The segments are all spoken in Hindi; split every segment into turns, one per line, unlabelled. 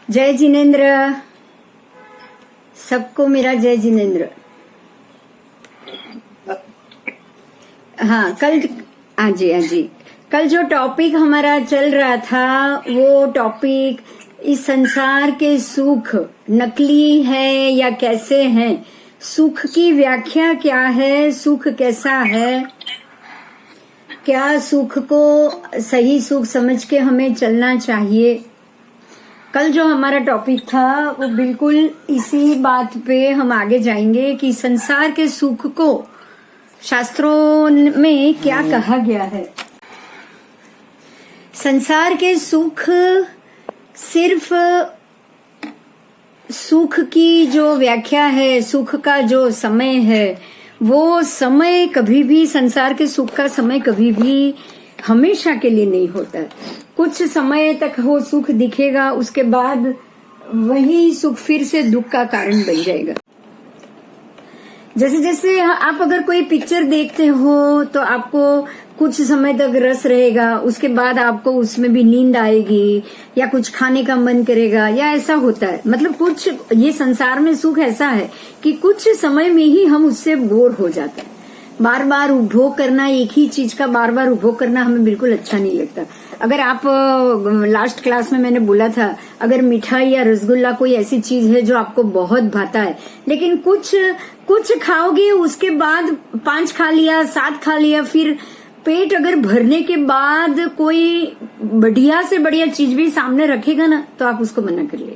जय जिनेन्द्र। सबको मेरा जय जिनेन्द्र। हाँ जी। कल जो टॉपिक हमारा चल रहा था वो टॉपिक इस संसार के सुख नकली है या कैसे हैं, सुख की व्याख्या क्या है, सुख कैसा है, क्या सुख को सही सुख समझ के हमें चलना चाहिए। कल जो हमारा टॉपिक था वो बिल्कुल इसी बात पे हम आगे जाएंगे कि संसार के सुख को शास्त्रों में क्या कहा गया है। संसार के सुख सिर्फ सुख की जो व्याख्या है, सुख का जो समय है, वो समय कभी भी, संसार के सुख का समय कभी भी हमेशा के लिए नहीं होता है। कुछ समय तक वो सुख दिखेगा, उसके बाद वही सुख फिर से दुख का कारण बन जाएगा। जैसे जैसे आप अगर कोई पिक्चर देखते हो तो आपको कुछ समय तक रस रहेगा, उसके बाद आपको उसमें भी नींद आएगी या कुछ खाने का मन करेगा, या ऐसा होता है। मतलब कुछ ये संसार में सुख ऐसा है कि कुछ समय में ही हम उससे बोर हो जाते हैं। बार बार उपभोग करना, एक ही चीज का बार बार उपभोग करना हमें बिल्कुल अच्छा नहीं लगता। अगर आप लास्ट क्लास में मैंने बोला था, अगर मिठाई या रसगुल्ला कोई ऐसी चीज है जो आपको बहुत भाता है, लेकिन कुछ खाओगे, उसके बाद 5 खा लिया, 7 खा लिया, फिर पेट अगर भरने के बाद कोई बढ़िया से बढ़िया चीज भी सामने रखेगा ना, तो आप उसको मना कर ले।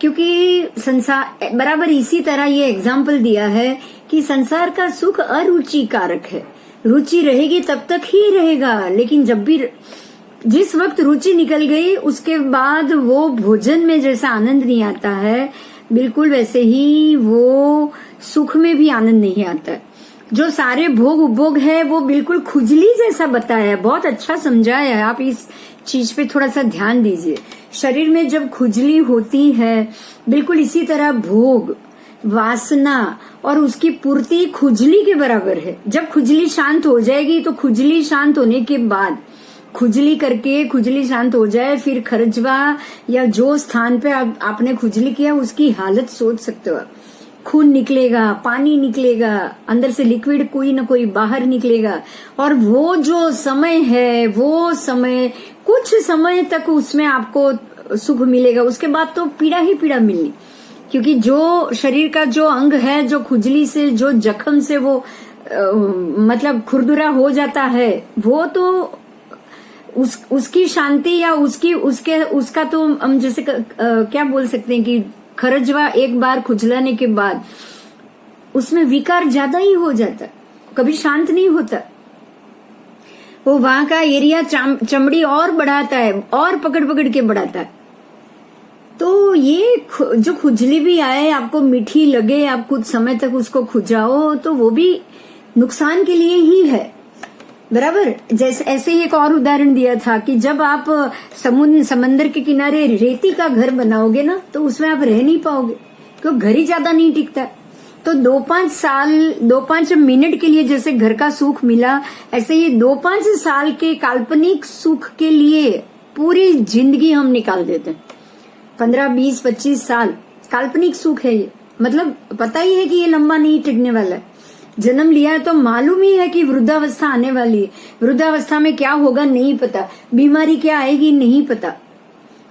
क्योंकि संसार बराबर इसी तरह ये एग्जाम्पल दिया है कि संसार का सुख अरुचि कारक है। रुचि रहेगी तब तक ही रहेगा, लेकिन जब भी जिस वक्त रुचि निकल गई उसके बाद वो भोजन में जैसा आनंद नहीं आता है, बिल्कुल वैसे ही वो सुख में भी आनंद नहीं आता है। जो सारे भोग उपभोग है वो बिल्कुल खुजली जैसा बताया है, बहुत अच्छा समझाया है। आप इस चीज पे थोड़ा सा ध्यान दीजिए। शरीर में जब खुजली होती है, बिल्कुल इसी तरह भोग, वासना और उसकी पूर्ति खुजली के बराबर है। जब खुजली शांत हो जाएगी तो खुजली शांत होने के बाद, खुजली करके खुजली शांत हो जाए, फिर खरजवा या जो स्थान पे आपने खुजली किया उसकी हालत सोच सकते हो। खून निकलेगा, पानी निकलेगा, अंदर से लिक्विड कोई ना कोई बाहर निकलेगा, और वो जो समय है, वो समय कुछ समय तक उसमें आपको सुख मिलेगा, उसके बाद तो पीड़ा ही पीड़ा मिलनी। क्योंकि जो शरीर का जो अंग है, जो खुजली से, जो जख्म से वो मतलब खुरदुरा हो जाता है, वो तो उसकी शांति या उसका तो हम जैसे क्या बोल सकते हैं कि खरजवा एक बार खुजलाने के बाद उसमें विकार ज्यादा ही हो जाता, कभी शांत नहीं होता। वो वहां का एरिया चमड़ी और बढ़ाता है, और पकड़ पकड़ के बढ़ाता है। तो ये जो खुजली भी आए, आपको मीठी लगे, आप कुछ समय तक उसको खुजाओ, तो वो भी नुकसान के लिए ही है, बराबर। जैसे ऐसे ही एक और उदाहरण दिया था कि जब आप समंदर के किनारे रेती का घर बनाओगे ना, तो उसमें आप रह नहीं पाओगे, क्योंकि घर ही ज्यादा नहीं टिकता। तो 2-5 मिनट के लिए जैसे घर का सुख मिला, ऐसे ही 2-5 साल के काल्पनिक सुख के लिए पूरी जिंदगी हम निकाल देते हैं। 15, 20, 25 साल काल्पनिक सुख है ये। मतलब पता ही है कि ये लंबा नहीं टिकने वाला है। जन्म लिया है तो मालूम ही है कि वृद्धावस्था आने वाली है, वृद्धावस्था में क्या होगा नहीं पता, बीमारी क्या आएगी नहीं पता,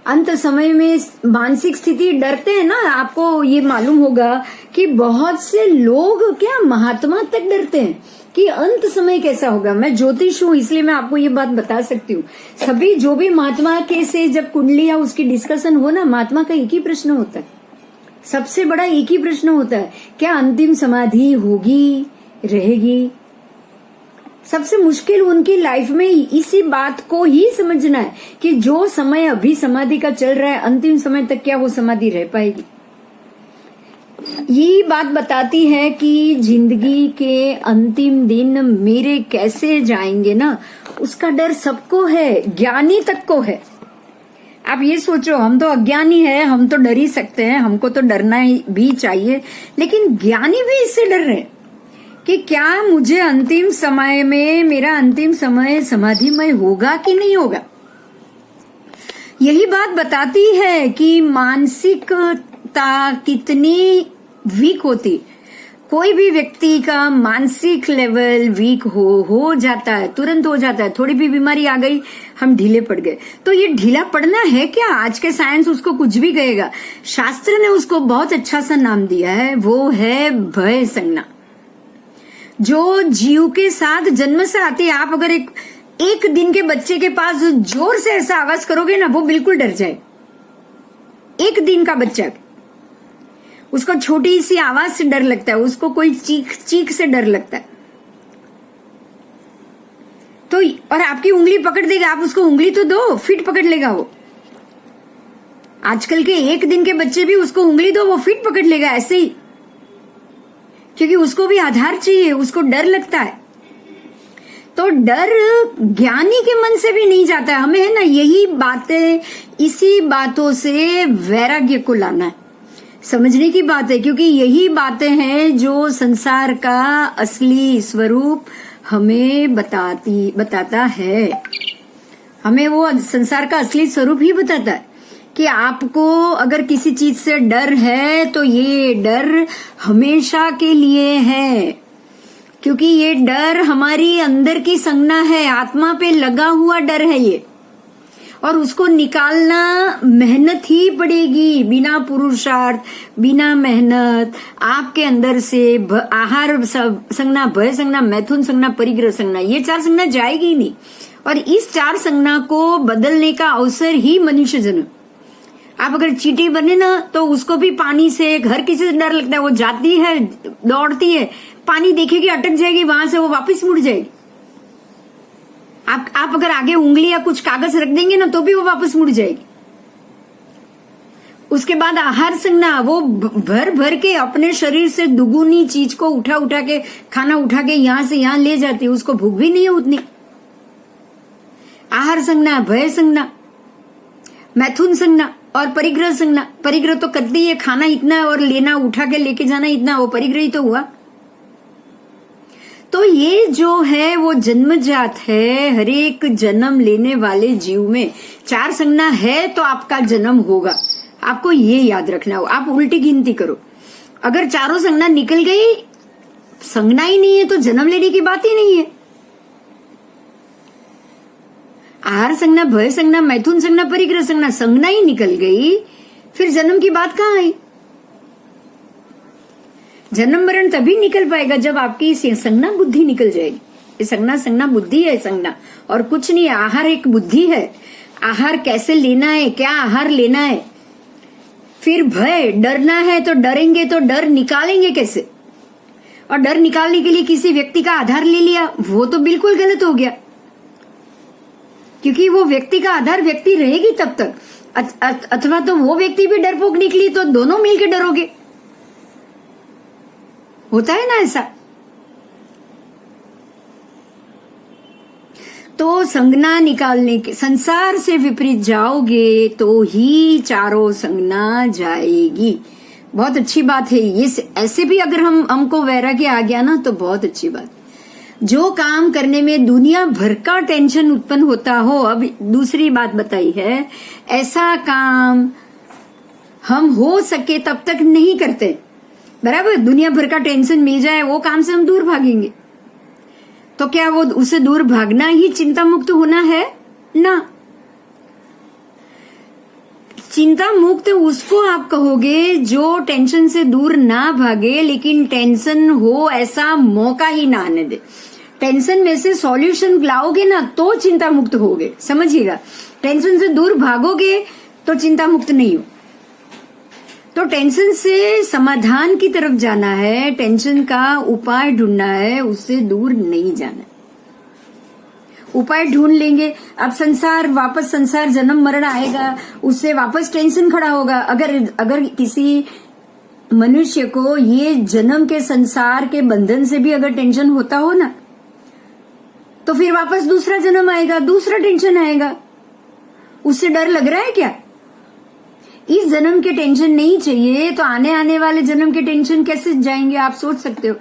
अंत समय में मानसिक स्थिति, डरते हैं ना। आपको ये मालूम होगा कि बहुत से लोग क्या महात्मा तक डरते हैं कि अंत समय कैसा होगा। मैं ज्योतिष हूँ इसलिए मैं आपको ये बात बता सकती हूँ। सभी जो भी महात्मा के से जब कुंडली या उसकी डिस्कशन हो ना, महात्मा का एक ही प्रश्न होता है, सबसे बड़ा एक ही प्रश्न होता है, क्या अंतिम समाधि होगी, रहेगी। सबसे मुश्किल उनकी लाइफ में इसी बात को ही समझना है कि जो समय अभी समाधि का चल रहा है, अंतिम समय तक क्या वो समाधि रह पाएगी। ये बात बताती है कि जिंदगी के अंतिम दिन मेरे कैसे जाएंगे ना, उसका डर सबको है, ज्ञानी तक को है। आप ये सोचो, हम तो अज्ञानी है, हम तो डर ही सकते हैं, हमको तो डरना भी चाहिए, लेकिन ज्ञानी भी इससे डर रहे हैं कि क्या मुझे अंतिम समय में, मेरा अंतिम समय समाधिमय होगा कि नहीं होगा। यही बात बताती है कि मानसिकता कितनी वीक होती। कोई भी व्यक्ति का मानसिक लेवल वीक हो जाता है, तुरंत हो जाता है। थोड़ी भी बीमारी आ गई, हम ढीले पड़ गए। तो ये ढीला पड़ना है क्या? आज के साइंस उसको कुछ भी कहेगा, शास्त्र ने उसको बहुत अच्छा सा नाम दिया है, वो है भय संज्ञा, जो जीव के साथ जन्म से आती है। आप अगर एक दिन के बच्चे के पास जोर से ऐसा आवाज करोगे ना, वो बिल्कुल डर जाए। एक दिन का बच्चा, उसको छोटी सी आवाज से डर लगता है, उसको कोई चीख से डर लगता है। तो और आपकी उंगली पकड़ देगा, आप उसको उंगली तो दो, फिट पकड़ लेगा वो। आजकल के एक दिन के बच्चे भी उसको उंगली दो, वो फिट पकड़ लेगा ऐसे ही, क्योंकि उसको भी आधार चाहिए, उसको डर लगता है। तो डर ज्ञानी के मन से भी नहीं जाता है। हमें है ना यही बातें, इसी बातों से वैराग्य को लाना है, समझने की बात है, क्योंकि यही बातें हैं जो संसार का असली स्वरूप हमें बताता है। हमें वो संसार का असली स्वरूप ही बताता है कि आपको अगर किसी चीज से डर है तो ये डर हमेशा के लिए है, क्योंकि ये डर हमारी अंदर की संज्ञा है, आत्मा पे लगा हुआ डर है ये, और उसको निकालना मेहनत ही पड़ेगी। बिना पुरुषार्थ, बिना मेहनत आपके अंदर से आहार संज्ञा, भय संज्ञा, मैथुन संज्ञा, परिग्रह संज्ञा, ये 4 संज्ञा जाएगी ही नहीं। और इस 4 संज्ञा को बदलने का अवसर ही मनुष्य जन्म। आप अगर चींटी बने ना, तो उसको भी पानी से, घर किसी से डर लगता है, वो जाती है, दौड़ती है, पानी देखेगी, अटक जाएगी, वहां से वो वापस मुड़ जाएगी। आप अगर आगे उंगली या कुछ कागज रख देंगे ना, तो भी वो वापस मुड़ जाएगी। उसके बाद आहार संज्ञा, वो भर भर के अपने शरीर से दुगुनी चीज को उठा के, खाना उठा के यहां से यहां ले जाती है, उसको भूख भी नहीं है उतनी। आहार संज्ञा, भय संज्ञा, मैथुन संज्ञा और परिग्रह संज्ञा। परिग्रह तो करती है, खाना इतना और लेना, उठा के लेके जाना इतना, वो परिग्रह ही तो हुआ। तो ये जो है वो जन्मजात है। हर एक जन्म लेने वाले जीव में 4 संज्ञा है, तो आपका जन्म होगा। आपको ये याद रखना हो। आप उल्टी गिनती करो, अगर 4 संज्ञा निकल गई, संज्ञा ही नहीं है, तो जन्म लेने की बात ही नहीं है। आहार संज्ञा, भय संज्ञा, मैथुन संज्ञा, परिग्रह संज्ञा, संज्ञा ही निकल गई, फिर जन्म की बात कहाँ आई? जन्म मरण तभी निकल पाएगा जब आपकी संज्ञा बुद्धि निकल जाएगी। संज्ञा बुद्धि है, संज्ञा और कुछ नहीं है। आहार एक बुद्धि है, आहार कैसे लेना है, क्या आहार लेना है। फिर भय, डरना है तो डरेंगे, तो डर निकालेंगे कैसे? और डर निकालने के लिए किसी व्यक्ति का आधार ले लिया, वो तो बिल्कुल गलत हो गया, क्योंकि वो व्यक्ति का आधार व्यक्ति रहेगी तब तक। अथवा तो वो व्यक्ति भी डरपोक निकली, तो दोनों मिलकर डरोगे। होता है ना ऐसा। तो संज्ञा निकालने के, संसार से विपरीत जाओगे तो ही 4 संज्ञा जाएगी। बहुत अच्छी बात है ये। ऐसे भी अगर हमको वैराग्य आ गया ना, तो बहुत अच्छी बात। जो काम करने में दुनिया भर का टेंशन उत्पन्न होता हो, अब दूसरी बात बताई है, ऐसा काम हम हो सके तब तक नहीं करते। बराबर, दुनिया भर का टेंशन मिल जाए, वो काम से हम दूर भागेंगे। तो क्या वो उसे दूर भागना ही चिंता मुक्त होना है? ना, चिंता मुक्त उसको आप कहोगे जो टेंशन से दूर ना भागे, लेकिन टेंशन हो ऐसा मौका ही ना आने दे। टेंशन में से सॉल्यूशन लाओगे ना, तो चिंता मुक्त होगे। समझिएगा, टेंशन से दूर भागोगे तो चिंता मुक्त नहीं हो। तो टेंशन से समाधान की तरफ जाना है, टेंशन का उपाय ढूंढना है, उससे दूर नहीं जाना। उपाय ढूंढ लेंगे, अब वापस संसार जन्म मरण आएगा, उससे वापस टेंशन खड़ा होगा। अगर किसी मनुष्य को ये जन्म के संसार के बंधन से भी अगर टेंशन होता हो ना, तो फिर वापस दूसरा जन्म आएगा, दूसरा टेंशन आएगा। उससे डर लग रहा है क्या? इस जन्म के टेंशन नहीं चाहिए, तो आने वाले जन्म के टेंशन कैसे जाएंगे, आप सोच सकते हो।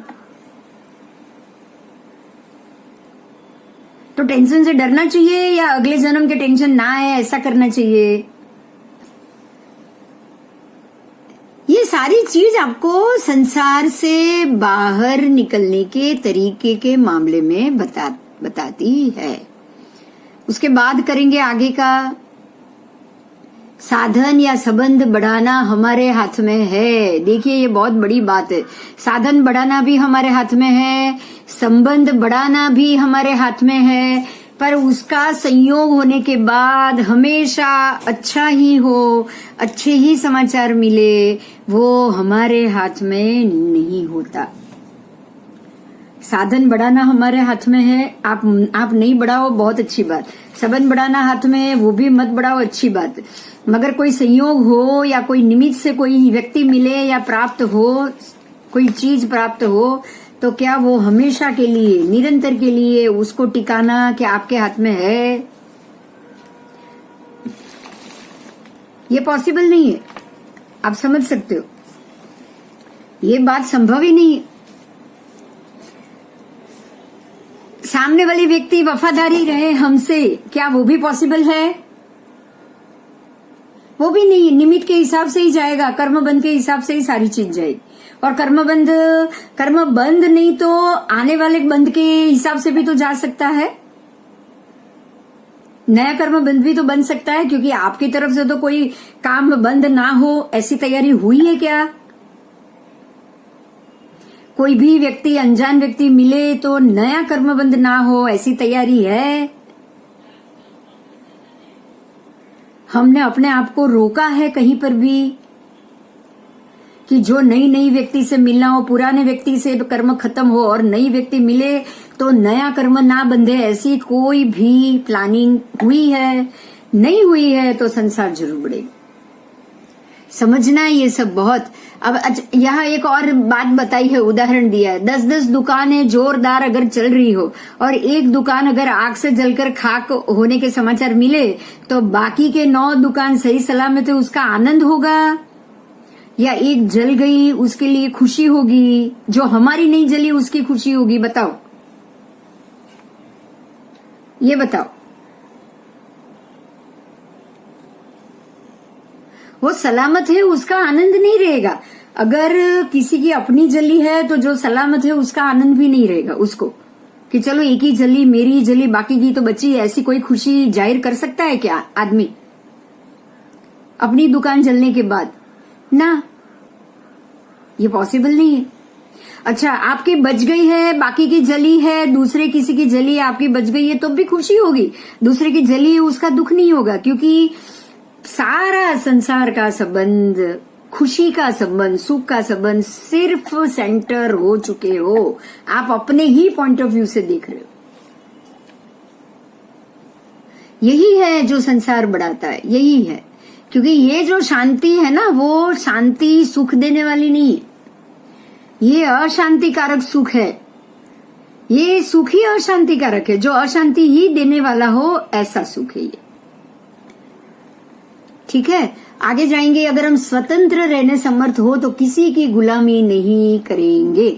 तो तो टेंशन से डरना चाहिए या अगले जन्म के टेंशन ना आए ऐसा करना चाहिए? ये सारी चीज आपको संसार से बाहर निकलने के तरीके के मामले में बताती है। उसके बाद करेंगे आगे का। साधन या संबंध बढ़ाना हमारे हाथ में है। देखिए ये बहुत बड़ी बात है। साधन बढ़ाना भी हमारे हाथ में है, संबंध बढ़ाना भी हमारे हाथ में है, पर उसका संयोग होने के बाद हमेशा अच्छा ही हो, अच्छे ही समाचार मिले, वो हमारे हाथ में नहीं होता। साधन बढ़ाना हमारे हाथ में है, आप नहीं बढ़ाओ बहुत अच्छी बात, संबंध बढ़ाना हाथ में है वो भी मत बढ़ाओ अच्छी बात, मगर कोई संयोग हो या कोई निमित्त से कोई व्यक्ति मिले या प्राप्त हो, कोई चीज प्राप्त हो, तो क्या वो हमेशा के लिए निरंतर के लिए उसको टिकाना क्या आपके हाथ में है? ये पॉसिबल नहीं है। आप समझ सकते हो ये बात संभव ही नहीं है। सामने वाली व्यक्ति वफादारी रहे हमसे, क्या वो भी पॉसिबल है? वो भी नहीं। निमित्त के हिसाब से ही जाएगा, कर्म बंध के हिसाब से ही सारी चीज जाएगी। और कर्म बंध नहीं तो आने वाले बंध के हिसाब से भी तो जा सकता है। नया कर्म बंध भी तो बन सकता है, क्योंकि आपकी तरफ से तो कोई काम बंद ना हो ऐसी तैयारी हुई है क्या? कोई भी व्यक्ति अनजान व्यक्ति मिले तो नया कर्म बंध ना हो ऐसी तैयारी है? हमने अपने आप को रोका है कहीं पर भी कि जो नई व्यक्ति से मिलना हो, पुराने व्यक्ति से कर्म खत्म हो और नई व्यक्ति मिले तो नया कर्म ना बंधे, ऐसी कोई भी प्लानिंग हुई है? नहीं हुई है तो संसार जरूर बढ़ेगा। समझना ये सब बहुत। अब यहाँ एक और बात बताई है, उदाहरण दिया है। 10-10 दुकानें जोरदार अगर चल रही हो और एक दुकान अगर आग से जलकर खाक होने के समाचार मिले तो बाकी के 9 दुकान सही सलामत है, उसका आनंद होगा या एक जल गई उसके लिए खुशी होगी? जो हमारी नहीं जली उसकी खुशी होगी? बताओ, ये बताओ। वो सलामत है उसका आनंद नहीं रहेगा। अगर किसी की अपनी जली है तो जो सलामत है उसका आनंद भी नहीं रहेगा उसको, कि चलो एक ही जली, मेरी जली, बाकी की तो बची। ऐसी कोई खुशी जाहिर कर सकता है क्या आदमी अपनी दुकान जलने के बाद? ना, ये पॉसिबल नहीं है। अच्छा, आपकी बच गई है, बाकी की जली है, दूसरे किसी की जली है, आपकी बच गई है तो भी खुशी होगी। दूसरे की जली है उसका दुख नहीं होगा, क्योंकि सारा संसार का संबंध, खुशी का संबंध, सुख का संबंध सिर्फ सेंटर हो चुके हो। आप अपने ही पॉइंट ऑफ व्यू से देख रहे हो। यही है जो संसार बढ़ाता है, यही है। क्योंकि ये जो शांति है ना, वो शांति सुख देने वाली नहीं है, ये अशांति कारक सुख है। ये सुख ही अशांति कारक है, जो अशांति ही देने वाला हो ऐसा सुख है ये। ठीक है, आगे जाएंगे। अगर हम स्वतंत्र रहने समर्थ हो तो किसी की गुलामी नहीं करेंगे।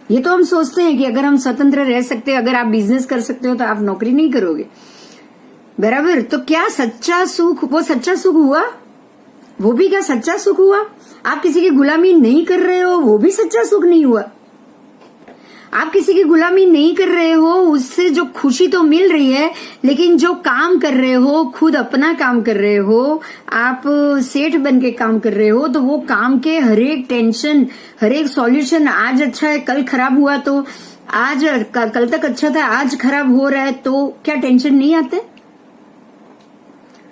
ये तो हम सोचते हैं कि अगर हम स्वतंत्र रह सकते, अगर आप बिजनेस कर सकते हो तो आप नौकरी नहीं करोगे, बराबर? तो क्या सच्चा सुख, वो सच्चा सुख हुआ? वो भी क्या सच्चा सुख हुआ? आप किसी की गुलामी नहीं कर रहे हो, वो भी सच्चा सुख नहीं हुआ। आप किसी की गुलामी नहीं कर रहे हो, उससे जो खुशी तो मिल रही है, लेकिन जो काम कर रहे हो, खुद अपना काम कर रहे हो, आप सेठ बन के काम कर रहे हो, तो वो काम के हर एक टेंशन, हर एक सॉल्यूशन, आज अच्छा है कल खराब हुआ तो आज, कल तक अच्छा था आज खराब हो रहा है, तो क्या टेंशन नहीं आते?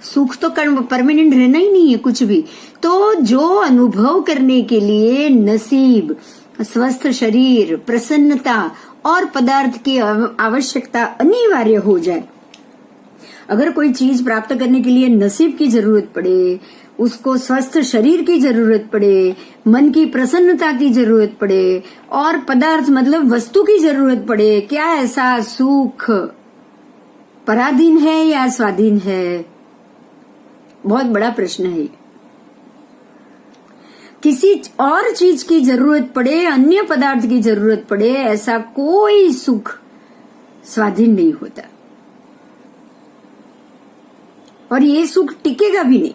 सुख तो परमानेंट रहना ही नहीं है कुछ भी। तो जो अनुभव करने के लिए नसीब, स्वस्थ शरीर, प्रसन्नता और पदार्थ की आवश्यकता अनिवार्य हो जाए, अगर कोई चीज प्राप्त करने के लिए नसीब की जरूरत पड़े, उसको स्वस्थ शरीर की जरूरत पड़े, मन की प्रसन्नता की जरूरत पड़े और पदार्थ मतलब वस्तु की जरूरत पड़े, क्या ऐसा सुख पराधीन है या स्वाधीन है? बहुत बड़ा प्रश्न है। किसी और चीज की जरूरत पड़े, अन्य पदार्थ की जरूरत पड़े, ऐसा कोई सुख स्वाधीन नहीं होता। और ये सुख टिकेगा भी नहीं।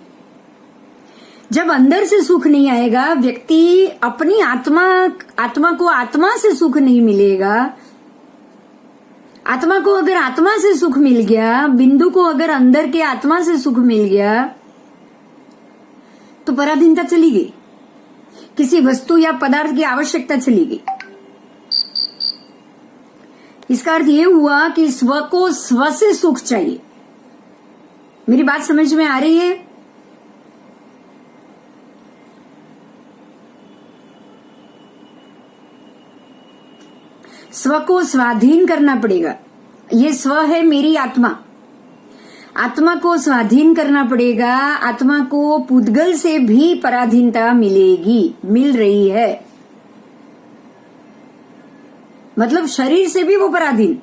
जब अंदर से सुख नहीं आएगा, व्यक्ति अपनी आत्मा को आत्मा से सुख नहीं मिलेगा। आत्मा को अगर आत्मा से सुख मिल गया, बिंदु को अगर अंदर के आत्मा से सुख मिल गया, तो पराधीनता चली गई, किसी वस्तु या पदार्थ की आवश्यकता चली गई। इसका अर्थ ये हुआ कि स्व को स्व से सुख चाहिए। मेरी बात समझ में आ रही है? स्व को स्वाधीन करना पड़ेगा। ये स्व है मेरी आत्मा, आत्मा को स्वाधीन करना पड़ेगा। आत्मा को पुद्गल से भी पराधीनता मिलेगी, मिल रही है, मतलब शरीर से भी वो पराधीन।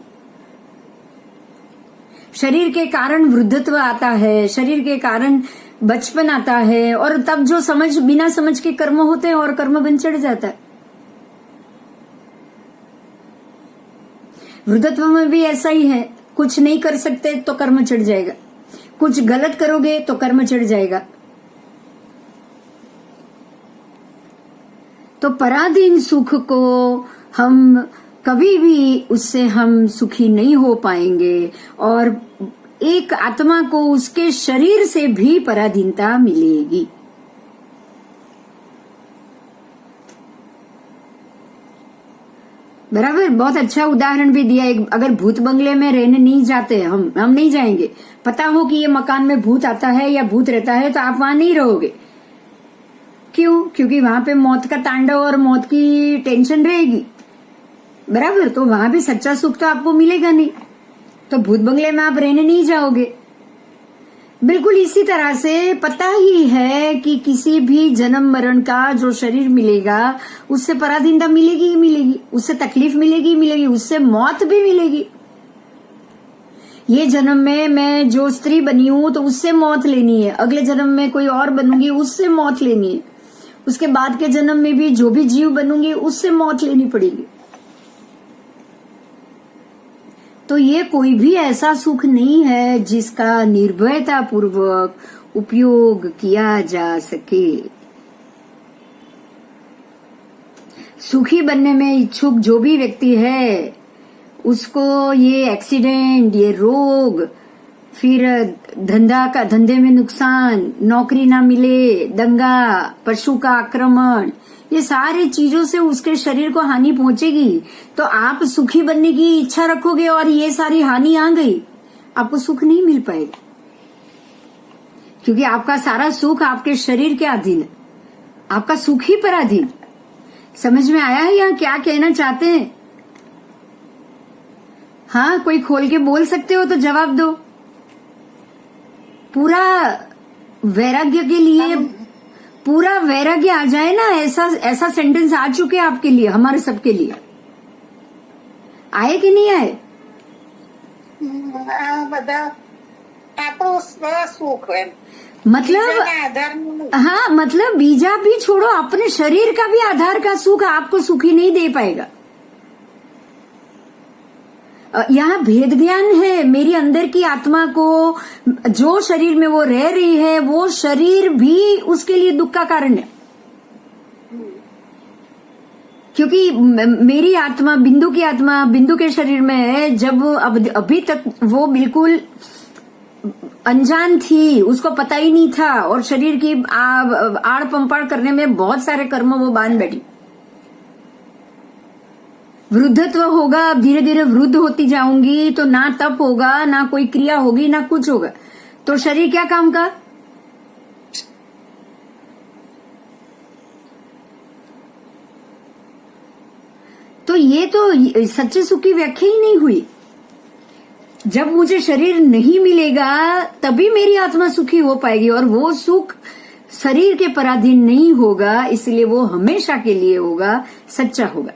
शरीर के कारण वृद्धत्व आता है, शरीर के कारण बचपन आता है, और तब जो बिना समझ के कर्म होते हैं और कर्म बन चढ़ जाता है। वृद्धत्व में भी ऐसा ही है, कुछ नहीं कर सकते तो कर्म चढ़ जाएगा, कुछ गलत करोगे तो कर्म चढ़ जाएगा। तो पराधीन सुख को हम कभी भी, उससे हम सुखी नहीं हो पाएंगे, और एक आत्मा को उसके शरीर से भी पराधीनता मिलेगी। बराबर, बहुत अच्छा उदाहरण भी दिया। अगर भूत बंगले में रहने नहीं जाते, हम नहीं जाएंगे, पता हो कि ये मकान में भूत आता है या भूत रहता है, तो आप वहां नहीं रहोगे। क्यों? क्योंकि वहां पे मौत का तांडव और मौत की टेंशन रहेगी। बराबर, तो वहां भी सच्चा सुख तो आपको मिलेगा नहीं, तो भूत बंगले में आप रहने नहीं जाओगे। बिल्कुल इसी तरह से पता ही है कि किसी भी जन्म मरण का जो शरीर मिलेगा, उससे पराधीनता मिलेगी ही मिलेगी, उससे तकलीफ मिलेगी ही मिलेगी, उससे मौत भी मिलेगी। ये जन्म में मैं जो स्त्री बनी हूं तो उससे मौत लेनी है, अगले जन्म में कोई और बनूंगी उससे मौत लेनी है, उसके बाद के जन्म में भी जो भी जीव बनूंगी उससे मौत लेनी पड़ेगी। तो ये कोई भी ऐसा सुख नहीं है जिसका निर्भयता पूर्वक उपयोग किया जा सके। सुखी बनने में इच्छुक जो भी व्यक्ति है, उसको ये एक्सीडेंट, ये रोग, फिर धंधे में नुकसान, नौकरी ना मिले, दंगा, पशु का आक्रमण, ये सारी चीजों से उसके शरीर को हानि पहुंचेगी। तो आप सुखी बनने की इच्छा रखोगे और ये सारी हानि आ गई, आपको सुख नहीं मिल पाएगा, क्योंकि आपका सारा सुख आपके शरीर के अधीन है, आपका सुख ही पराधीन। समझ में आया है या क्या कहना चाहते हैं? हाँ, कोई खोल के बोल सकते हो तो जवाब दो। पूरा वैराग्य के लिए, पूरा वैराग्य आ जाए ना, ऐसा सेंटेंस आ चुके आपके लिए, हमारे सबके लिए। आए कि नहीं आए? मतलब हाँ, मतलब बीजा भी छोड़ो, अपने शरीर का भी आधार का सुख आपको सुखी नहीं दे पाएगा। यहाँ भेद ज्ञान है। मेरी अंदर की आत्मा को, जो शरीर में वो रह रही है, वो शरीर भी उसके लिए दुख का कारण है, क्योंकि मेरी आत्मा, बिंदु की आत्मा बिंदु के शरीर में है। जब अभी तक वो बिल्कुल अनजान थी, उसको पता ही नहीं था, और शरीर की आड़ पंपाड़ करने में बहुत सारे कर्म वो बांध बैठी। वृद्धत्व होगा, अब धीरे धीरे वृद्ध होती जाऊंगी, तो ना तप होगा, ना कोई क्रिया होगी, ना कुछ होगा, तो शरीर क्या काम का? तो ये तो सच्चे सुख की व्याख्या ही नहीं हुई। जब मुझे शरीर नहीं मिलेगा तभी मेरी आत्मा सुखी हो पाएगी, और वो सुख शरीर के पराधीन नहीं होगा, इसलिए वो हमेशा के लिए होगा, सच्चा होगा।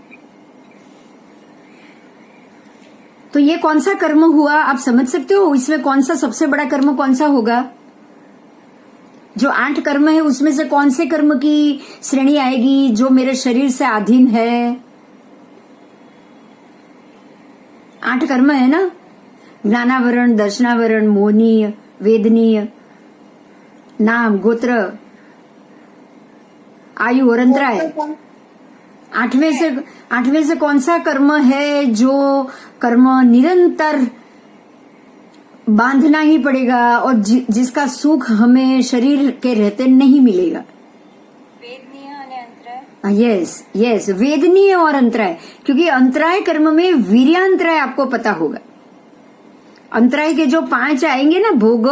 तो ये कौन सा कर्म हुआ, आप समझ सकते हो? इसमें कौन सा सबसे बड़ा कर्म कौन सा होगा? जो 8 कर्म है उसमें से कौन से कर्म की श्रेणी आएगी जो मेरे शरीर से अधीन है? 8 कर्म है ना, ज्ञानावरण, दर्शनावरण, मोहनीय, वेदनीय, नाम, गोत्र, आयु और अंतराय। आठवें से कौन सा कर्म है जो कर्म निरंतर बांधना ही पड़ेगा और जिसका सुख हमें शरीर के रहते नहीं मिलेगा?
वेदनीय और अंतराय।
यस, वेदनीय और अंतराय, क्योंकि अंतराय कर्म में वीर्यांतराय आपको पता होगा। अंतराय के जो 5 आएंगे ना, भोग,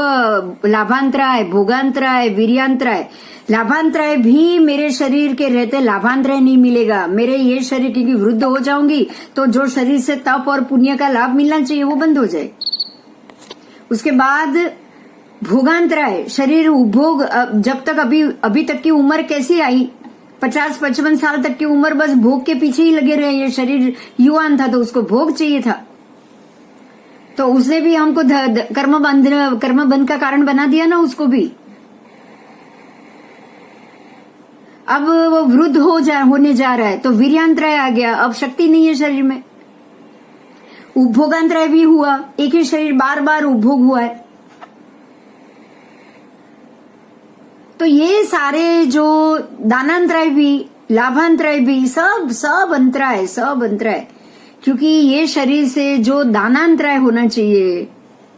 लाभांतराय, भोगांतराय, वीर्यांतराय। लाभांतराय भी मेरे शरीर के रहते लाभांतराय नहीं मिलेगा। मेरे ये शरीर क्योंकि वृद्ध हो जाऊंगी तो जो शरीर से तप और पुण्य का लाभ मिलना चाहिए वो बंद हो जाए। उसके बाद भोगांतराय, शरीर उपभोग, जब तक अभी तक की उम्र कैसी आई, 50-55 साल तक की उम्र बस भोग के पीछे ही लगे रहे। ये शरीर युवान था तो उसको भोग चाहिए था, तो उसने भी हमको कर्म बंध का कारण बना दिया ना उसको भी। अब वो वृद्ध होने जा रहा है तो वीर्यांतराय आ गया, अब शक्ति नहीं है शरीर में। उपभोगांतराय भी हुआ, एक ही शरीर बार बार उपभोग हुआ है। तो ये सारे जो दानांतराय भी, लाभांतराय भी, सब अंतराय, क्योंकि ये शरीर से जो दानांतराय होना चाहिए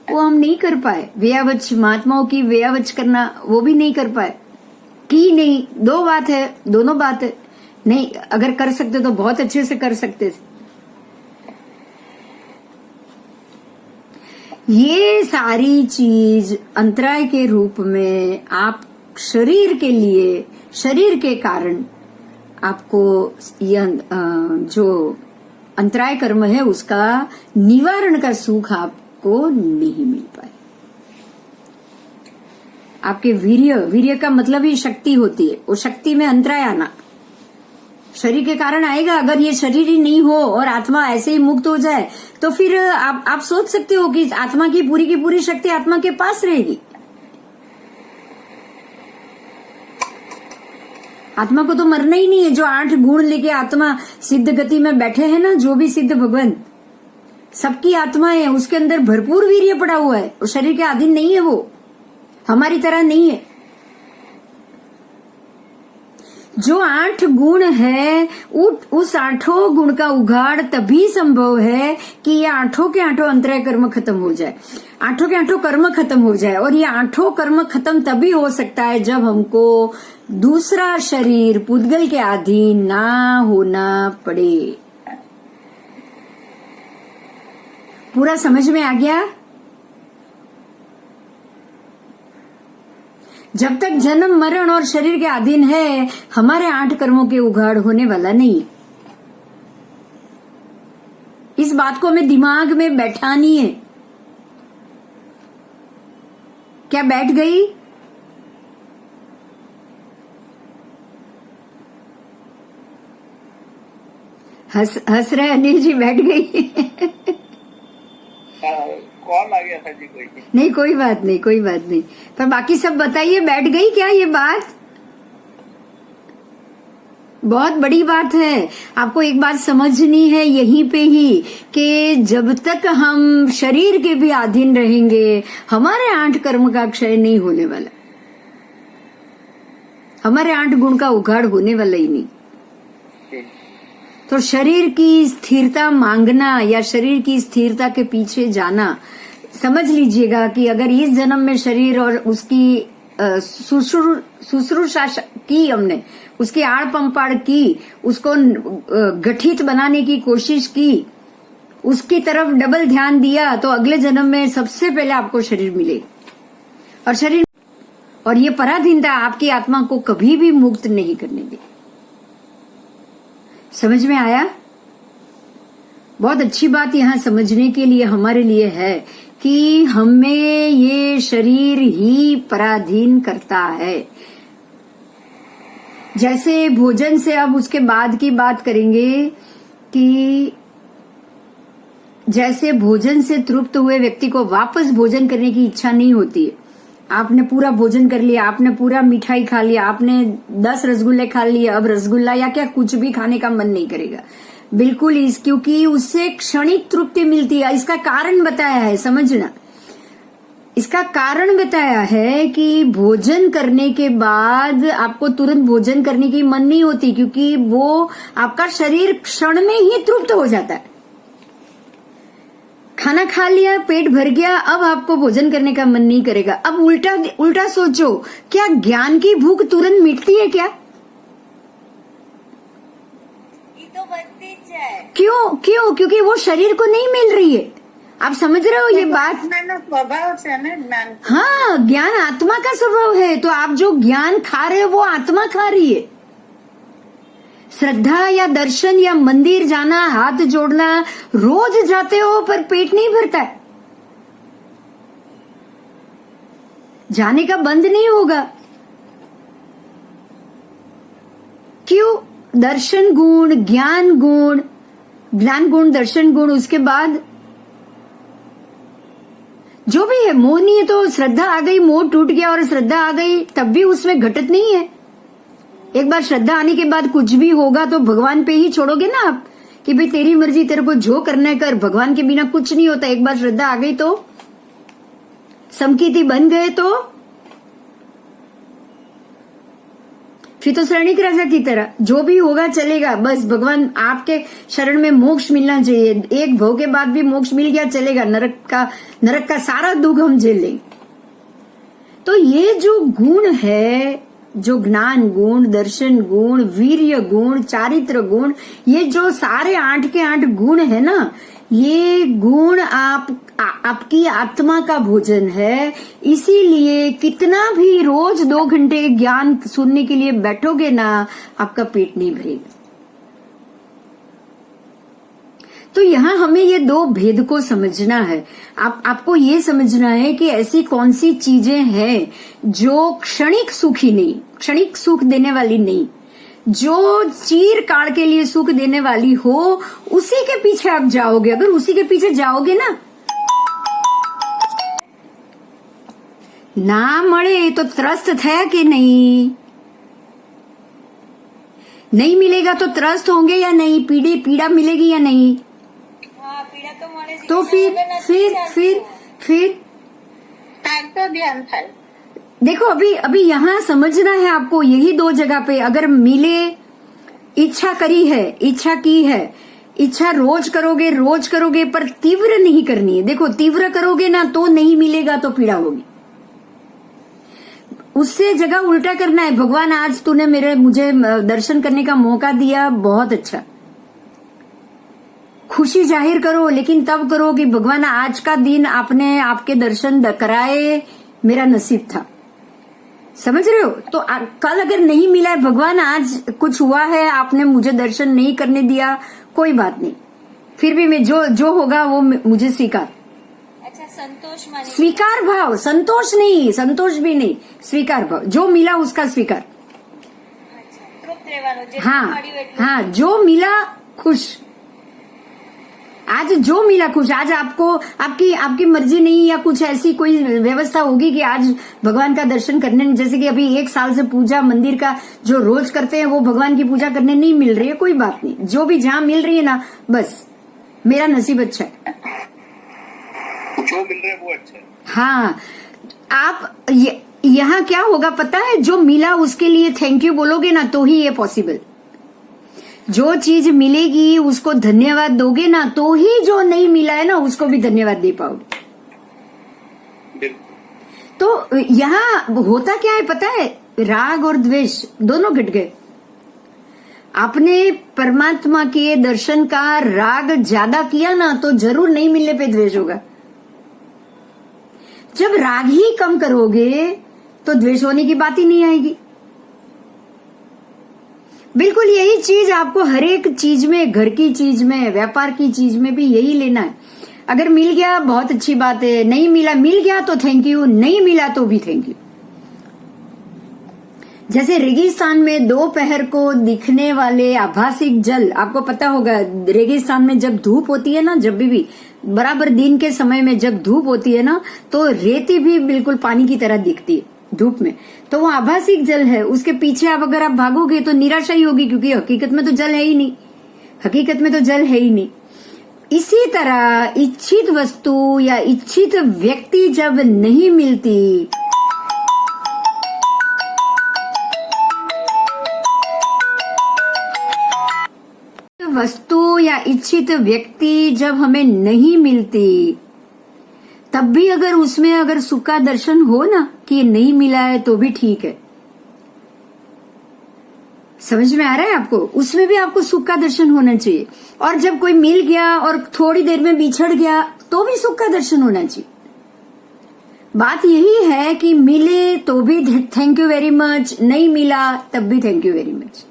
वो हम नहीं कर पाए। व्ययावच, महात्माओं की व्ययावच करना वो भी नहीं कर पाए। की नहीं, दोनों बात है। नहीं, अगर कर सकते तो बहुत अच्छे से कर सकते थे। ये सारी चीज अंतराय के रूप में आप शरीर के लिए, शरीर के कारण आपको यह जो अंतराय कर्म है उसका निवारण का सुख आपको नहीं मिल पाए। आपके वीर्य का मतलब ही शक्ति होती है, वो शक्ति में अंतराय आना शरीर के कारण आएगा। अगर ये शरीर ही नहीं हो और आत्मा ऐसे ही मुक्त हो जाए तो फिर आप सोच सकते हो कि आत्मा की पूरी शक्ति आत्मा के पास रहेगी। आत्मा को तो मरना ही नहीं है। जो 8 गुण लेके आत्मा सिद्ध गति में बैठे हैं ना, जो भी सिद्ध भगवान, सबकी आत्मा है, उसके अंदर भरपूर वीर्य पड़ा हुआ है। वो शरीर के अधीन नहीं है, वो हमारी तरह नहीं है। जो 8 गुण है, उस 8 गुण का उघाड़ तभी संभव है कि ये 8 के 8 अंतराय कर्म खत्म हो जाए, 8 के 8 कर्म खत्म हो जाए। और ये 8 कर्म खत्म तभी हो सकता है जब हमको दूसरा शरीर पुद्गल के अधीन ना होना पड़े। पूरा समझ में आ गया? जब तक जन्म, मरण और शरीर के अधीन है, हमारे 8 कर्मों के उघाड़ होने वाला नहीं। इस बात को हमें दिमाग में बैठानी है। क्या बैठ गई? हंस रहे अनिल जी, बैठ गई?
कॉल आ गया था जी कोई।
नहीं, कोई बात नहीं। पर बाकी सब बताइए, बैठ गई क्या ये बात? बहुत बड़ी बात है। आपको एक बात समझनी है यहीं पे ही कि जब तक हम शरीर के भी अधीन रहेंगे, हमारे 8 कर्म का क्षय नहीं होने वाला, हमारे 8 गुण का उघाड़ होने वाला ही नहीं। तो शरीर की स्थिरता मांगना या शरीर की स्थिरता के पीछे जाना, समझ लीजिएगा कि अगर इस जन्म में शरीर और उसकी शुश्रूषा की, हमने उसकी आड़ पंपाड़ की, उसको गठित बनाने की कोशिश की, उसकी तरफ डबल ध्यान दिया, तो अगले जन्म में सबसे पहले आपको शरीर मिले। और ये पराधीनता आपकी आत्मा को कभी भी मुक्त नहीं करने दी। समझ में आया? बहुत अच्छी बात यहां समझने के लिए हमारे लिए है कि हमें ये शरीर ही पराधीन करता है। जैसे भोजन से, अब उसके बाद की बात करेंगे कि जैसे भोजन से तृप्त हुए व्यक्ति को वापस भोजन करने की इच्छा नहीं होती है। आपने पूरा भोजन कर लिया, आपने पूरा मिठाई खा लिया, आपने 10 रसगुल्ले खा लिए, अब रसगुल्ला या क्या कुछ भी खाने का मन नहीं करेगा, बिल्कुल। क्योंकि उससे क्षणिक तृप्ति मिलती है। इसका कारण बताया है, समझना। इसका कारण बताया है कि भोजन करने के बाद आपको तुरंत भोजन करने की मन नहीं होती, क्योंकि वो आपका शरीर क्षण में ही तृप्त हो जाता है। खाना खा लिया, पेट भर गया, अब आपको भोजन करने का मन नहीं करेगा। अब उल्टा सोचो, क्या ज्ञान की भूख तुरंत मिटती है क्या?
ये तो बनती है।
क्यों? क्योंकि वो शरीर को नहीं मिल रही है। आप समझ रहे हो ये बात?
स्वभाव से ना ज्ञान।
हाँ, ज्ञान आत्मा का स्वभाव है। तो आप जो ज्ञान खा रहे हो वो आत्मा खा रही है। श्रद्धा या दर्शन या मंदिर जाना, हाथ जोड़ना रोज जाते हो पर पेट नहीं भरता है, जाने का बंद नहीं होगा। क्यों? दर्शन गुण, ज्ञान गुण, दर्शन गुण, उसके बाद जो भी है, मोह नहीं है तो श्रद्धा आ गई, मोह टूट गया और श्रद्धा आ गई, तब भी उसमें घटत नहीं है। एक बार श्रद्धा आने के बाद कुछ भी होगा तो भगवान पे ही छोड़ोगे ना आप, कि भाई तेरी मर्जी, तेरे को जो करना है कर, भगवान के बिना कुछ नहीं होता। एक बार श्रद्धा आ गई तो, समकीति बन गए तो फिर तो शरणिक राजा की तरह जो भी होगा चलेगा, बस भगवान आपके शरण में मोक्ष मिलना चाहिए। एक भव के बाद भी मोक्ष मिल गया चलेगा, नरक का सारा दुख हम झेल लेंगे। तो ये जो गुण है, जो ज्ञान गुण, दर्शन गुण, वीर्य गुण, चारित्र गुण, ये जो सारे 8 के 8 गुण है ना, ये गुण आपकी आत्मा का भोजन है। इसीलिए कितना भी रोज 2 घंटे ज्ञान सुनने के लिए बैठोगे ना, आपका पेट नहीं भरेगा। तो यहाँ हमें ये 2 भेद को समझना है। आपको ये समझना है कि ऐसी कौन सी चीजें हैं जो क्षणिक सुखी नहीं, क्षणिक सुख देने वाली नहीं, जो चीर काल के लिए सुख देने वाली हो, उसी के पीछे आप जाओगे। अगर उसी के पीछे जाओगे ना મળે तो त्रस्त થયા कि नहीं मिलेगा तो त्रस्त होंगे या नहीं, पीड़ा मिलेगी या नहीं?
हाँ, पीड़ा तो મળે છે।
तो फिर
तो ध्यान था।
देखो, अभी यहाँ समझना है आपको, यही 2 जगह पे अगर मिले, इच्छा करी है, इच्छा की है, इच्छा रोज करोगे पर तीव्र नहीं करनी है। देखो, तीव्र करोगे ना तो नहीं मिलेगा तो पीड़ा होगी। उससे जगह उल्टा करना है, भगवान आज तूने मुझे दर्शन करने का मौका दिया, बहुत अच्छा, खुशी जाहिर करो, लेकिन तब करो कि भगवान आज का दिन आपने आपके दर्शन कराए, मेरा नसीब था। समझ रहे हो? तो कल अगर नहीं मिला है, भगवान आज कुछ हुआ है, आपने मुझे दर्शन नहीं करने दिया, कोई बात नहीं, फिर भी मैं जो होगा वो मुझे स्वीकार।
अच्छा, संतोष माने
स्वीकार भाव, संतोष नहीं, संतोष भी नहीं, स्वीकार भाव, जो मिला उसका स्वीकार।
अच्छा, તૃપ્ત રહેવાનું, જેટલું
हाँ
મળ્યું એટલું।
हाँ, जो मिला खुश, आज जो मिला खुश। आज आपकी मर्जी नहीं या कुछ ऐसी कोई व्यवस्था होगी कि आज भगवान का दर्शन करने, जैसे कि अभी 1 साल से पूजा मंदिर का जो रोज करते हैं वो भगवान की पूजा करने नहीं मिल रही है, कोई बात नहीं, जो भी जहाँ मिल रही है ना, बस मेरा नसीब अच्छा है,
जो मिल रहा है वो अच्छा है।
हाँ, आप यहाँ क्या होगा पता है? जो मिला उसके लिए थैंक यू बोलोगे ना तो ही ये पॉसिबल। जो चीज मिलेगी उसको धन्यवाद दोगे ना तो ही जो नहीं मिला है ना उसको भी धन्यवाद दे पाओगे। तो यहाँ होता क्या है पता है? राग और द्वेष दोनों घट गए। आपने परमात्मा के दर्शन का राग ज्यादा किया ना तो जरूर नहीं मिलने पे द्वेष होगा। जब राग ही कम करोगे तो द्वेष होने की बात ही नहीं आएगी। बिल्कुल यही चीज आपको हर एक चीज में, घर की चीज में, व्यापार की चीज में भी यही लेना है। अगर मिल गया बहुत अच्छी बात है, नहीं मिला, मिल गया तो थैंक यू, नहीं मिला तो भी थैंक यू। जैसे रेगिस्तान में दोपहर को दिखने वाले आभासिक जल, आपको पता होगा रेगिस्तान में जब धूप होती है ना, जब भी बराबर दिन के समय में जब धूप होती है ना तो रेती भी बिल्कुल पानी की तरह दिखती है धूप में, तो वो आभासिक जल है। उसके पीछे आप अगर आप भागोगे तो निराशा ही होगी, क्योंकि हकीकत में तो जल है ही नहीं, हकीकत में तो जल है ही नहीं। इसी तरह इच्छित वस्तु या इच्छित व्यक्ति जब नहीं मिलती, वस्तु या इच्छित व्यक्ति जब हमें नहीं मिलती, तब भी अगर उसमें अगर सुख का दर्शन हो ना कि ये नहीं मिला है तो भी ठीक है। समझ में आ रहा है आपको? उसमें भी आपको सुख का दर्शन होना चाहिए। और जब कोई मिल गया और थोड़ी देर में बिछड़ गया तो भी सुख का दर्शन होना चाहिए। बात यही है कि मिले तो भी थैंक यू वेरी मच, नहीं मिला तब भी थैंक यू वेरी मच।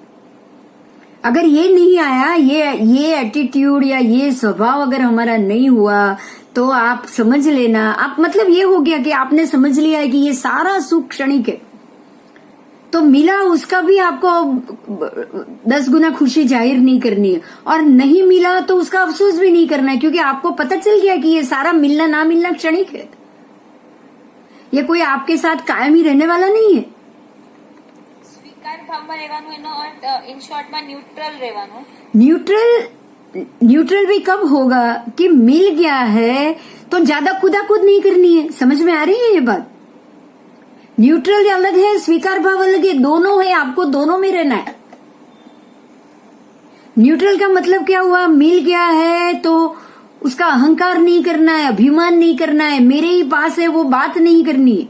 अगर ये नहीं आया, ये एटीट्यूड या ये स्वभाव अगर हमारा नहीं हुआ तो आप समझ लेना, आप मतलब ये हो गया कि आपने समझ लिया है कि ये सारा सुख क्षणिक है। तो मिला उसका भी आपको 10 गुना खुशी जाहिर नहीं करनी है, और नहीं मिला तो उसका अफसोस भी नहीं करना है, क्योंकि आपको पता चल गया कि ये सारा मिलना ना मिलना क्षणिक है। ये कोई आपके साथ कायम ही रहने वाला नहीं है।
સ્વીકાર ભાવમાં રહેવાનું એનો અર્થ ઇન શોર્ટમાં ન્યુટ્રલ રહેવાનું.
न्यूट्रल भी कब होगा कि मिल गया है तो ज्यादा खुदाखुद नहीं करनी है। समझ में आ रही है ये बात? न्यूट्रल अलग है, स्वीकार भाव अलग है, दोनों है, आपको दोनों में रहना है। न्यूट्रल का मतलब क्या हुआ? मिल गया है तो उसका अहंकार नहीं करना है, अभिमान नहीं करना है, मेरे ही पास है वो बात नहीं करनी है।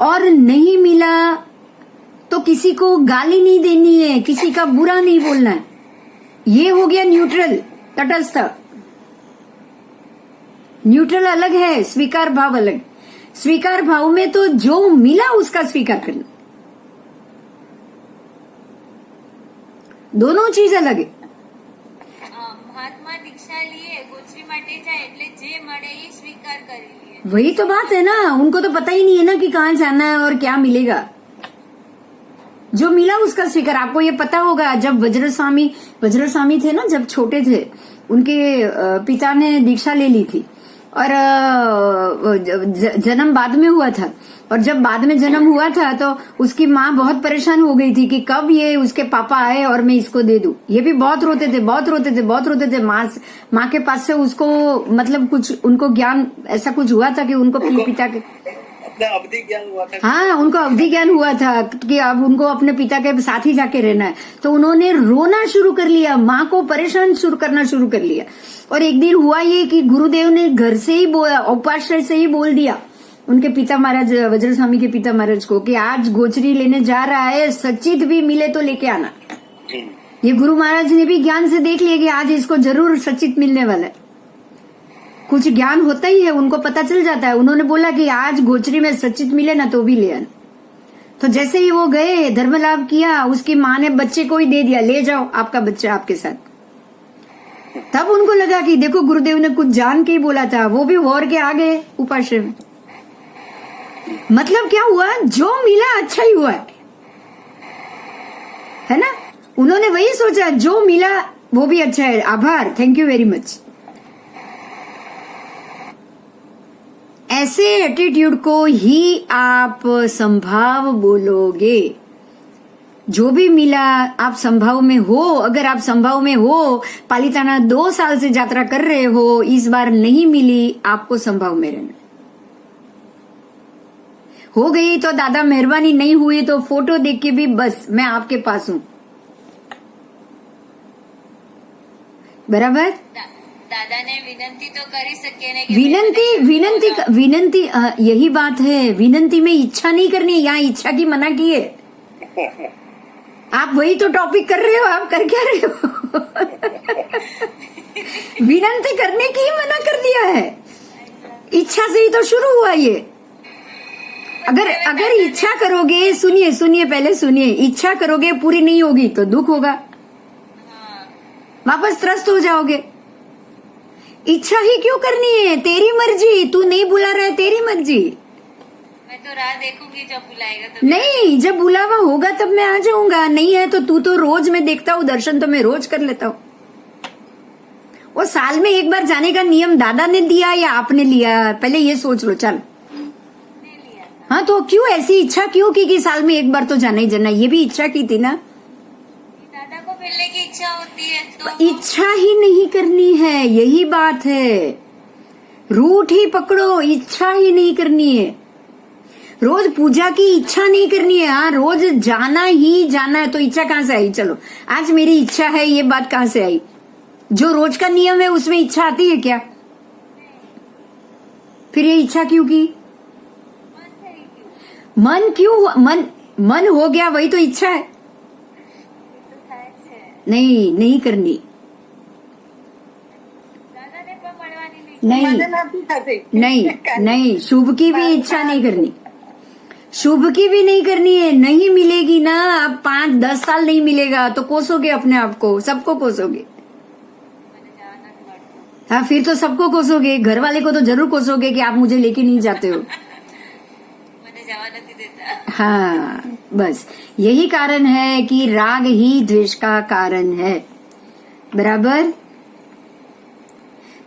और नहीं मिला तो किसी को गाली नहीं देनी है, किसी का बुरा नहीं बोलना है। ये हो गया न्यूट्रल, तटस्थ। न्यूट्रल अलग है, स्वीकार भाव अलग। स्वीकार भाव में तो जो मिला उसका स्वीकार करना, दोनों चीज अलग है।
મહાત્મા દીક્ષા લીએ ગોચરી માટે જાય એટલે જે મળે એ સ્વીકાર કરી લે.
वही तो बात है ना, उनको तो पता ही नहीं है ना कि कहाँ जाना है और क्या मिलेगा। जो मिला उसका स्वीकार। आपको ये पता होगा जब वज्रस्वामी थे ना, जब छोटे थे, उनके पिता ने दीक्षा ले ली थी और जन्म बाद में हुआ था। और जब बाद में जन्म हुआ था तो उसकी माँ बहुत परेशान हो गई थी कि कब ये उसके पापा आए और मैं इसको दे दूं। ये भी बहुत रोते थे। माँ के पास से उसको मतलब कुछ उनको ज्ञान ऐसा कुछ हुआ था कि उनको पिता के
अवधि ज्ञान हुआ था।
हाँ, उनको अवधि ज्ञान हुआ था कि अब उनको अपने पिता के साथ ही जाके रहना है। तो उन्होंने रोना शुरू कर लिया, माँ को परेशान करना शुरू कर लिया। और एक दिन हुआ ये कि गुरुदेव ने घर से ही उपाश्रय से ही बोल दिया उनके पिता महाराज, वज्रस्वामी के पिता महाराज को, कि आज गोचरी लेने जा रहा है, सचित भी मिले तो लेके आना। ये गुरु महाराज ने भी ज्ञान से देख लिया कि आज इसको जरूर सचित मिलने वाला है। कुछ ज्ञान होता ही है, उनको पता चल जाता है। उन्होंने बोला कि आज गोचरी में सचित मिले ना तो भी ले आना। तो जैसे ही वो गए, धर्म लाभ किया, उसकी माँ ने बच्चे को ही दे दिया, ले जाओ आपका बच्चा आपके साथ। तब उनको लगा कि देखो गुरुदेव ने कुछ जान के ही बोला था, वो भी वॉर के आ गए उपाश्रय में। मतलब क्या हुआ? जो मिला अच्छा ही हुआ है ना? उन्होंने वही सोचा, जो मिला वो भी अच्छा है, आभार, थैंक यू वेरी मच। ऐसे एटीट्यूड को ही आप संभाव बोलोगे। जो भी मिला आप संभाव में हो। अगर आप संभाव में हो, पालिताना 2 साल से यात्रा कर रहे हो, इस बार नहीं मिली, आपको संभाव में रहना। हो गई तो दादा मेहरबानी, नहीं हुई तो फोटो देख के भी बस मैं आपके पास हूं। बराबर?
દાદા ને વિનંતી તો કરી શકીએ ને કે
विनंती यही बात है। विनंती में इच्छा नहीं करनी, यहाँ इच्छा की मना की है। आप वही तो टॉपिक कर रहे हो, आप कर क्या रहे हो? विनंती करने की ही मना कर दिया है। इच्छा से ही तो शुरू हुआ ये। अगर इच्छा करोगे, सुनिए पहले सुनिए, इच्छा करोगे पूरी नहीं होगी तो दुख होगा, वापस त्रस्त हो जाओगे। इच्छा ही क्यों करनी है? तेरी मर्जी, तू नहीं बुला रहा है, तेरी मर्जी।
मैं तो राह देखूंगी जब बुलाएगा तो।
नहीं, जब बुलावा होगा तब मैं आ जाऊंगा। नहीं है तो तू तो रोज मैं देखता हूँ दर्शन, तो मैं रोज कर लेता हूँ। वो साल में एक बार जाने का नियम दादा ने दिया या आपने लिया? पहले ये सोच लो। चल, हाँ, तो क्यों ऐसी इच्छा क्यों की कि साल में एक बार तो जाना ही जाना? ये भी इच्छा की थी ना।
દાદા को पहले मिलने की इच्छा होती है तो
इच्छा ही नहीं करनी है, यही बात है। रूट ही पकड़ो, इच्छा ही नहीं करनी है। रोज पूजा की इच्छा नहीं करनी है। हाँ, रोज जाना ही जाना है, तो इच्छा कहाँ से आई? चलो, आज मेरी इच्छा है, ये बात कहाँ से आई? जो रोज का नियम है उसमें इच्छा आती है क्या? फिर ये इच्छा क्यों की? मन क्यों? मन हो गया, वही तो इच्छा है। नहीं, नहीं करनी। नहीं नहीं नहीं, शुभ की भी इच्छा नहीं करनी। शुभ की भी नहीं करनी है। नहीं मिलेगी ना, अब 5-10 साल नहीं मिलेगा तो कोसोगे अपने आप को, सबको कोसोगे। हाँ, फिर तो सबको कोसोगे। घर वाले को तो जरूर कोसोगे कि आप मुझे लेके नहीं जाते हो। हाँ, बस यही कारण है कि राग ही द्वेष का कारण है। बराबर।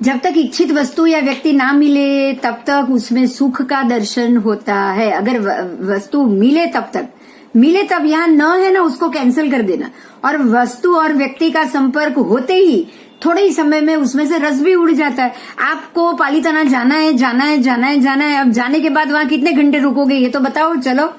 जब तक इच्छित वस्तु या व्यक्ति ना मिले तब तक उसमें सुख का दर्शन होता है। अगर वस्तु मिले तब तक, मिले तब, यहाँ न है ना, उसको कैंसिल कर देना। और वस्तु और व्यक्ति का संपर्क होते ही थोड़े ही समय में उसमें से रस भी उड़ जाता है। आपको पालीताना जाना है, जाना है, जाना है, जाना है। अब जाने के बाद वहां कितने घंटे रुकोगे ये तो बताओ। चलो,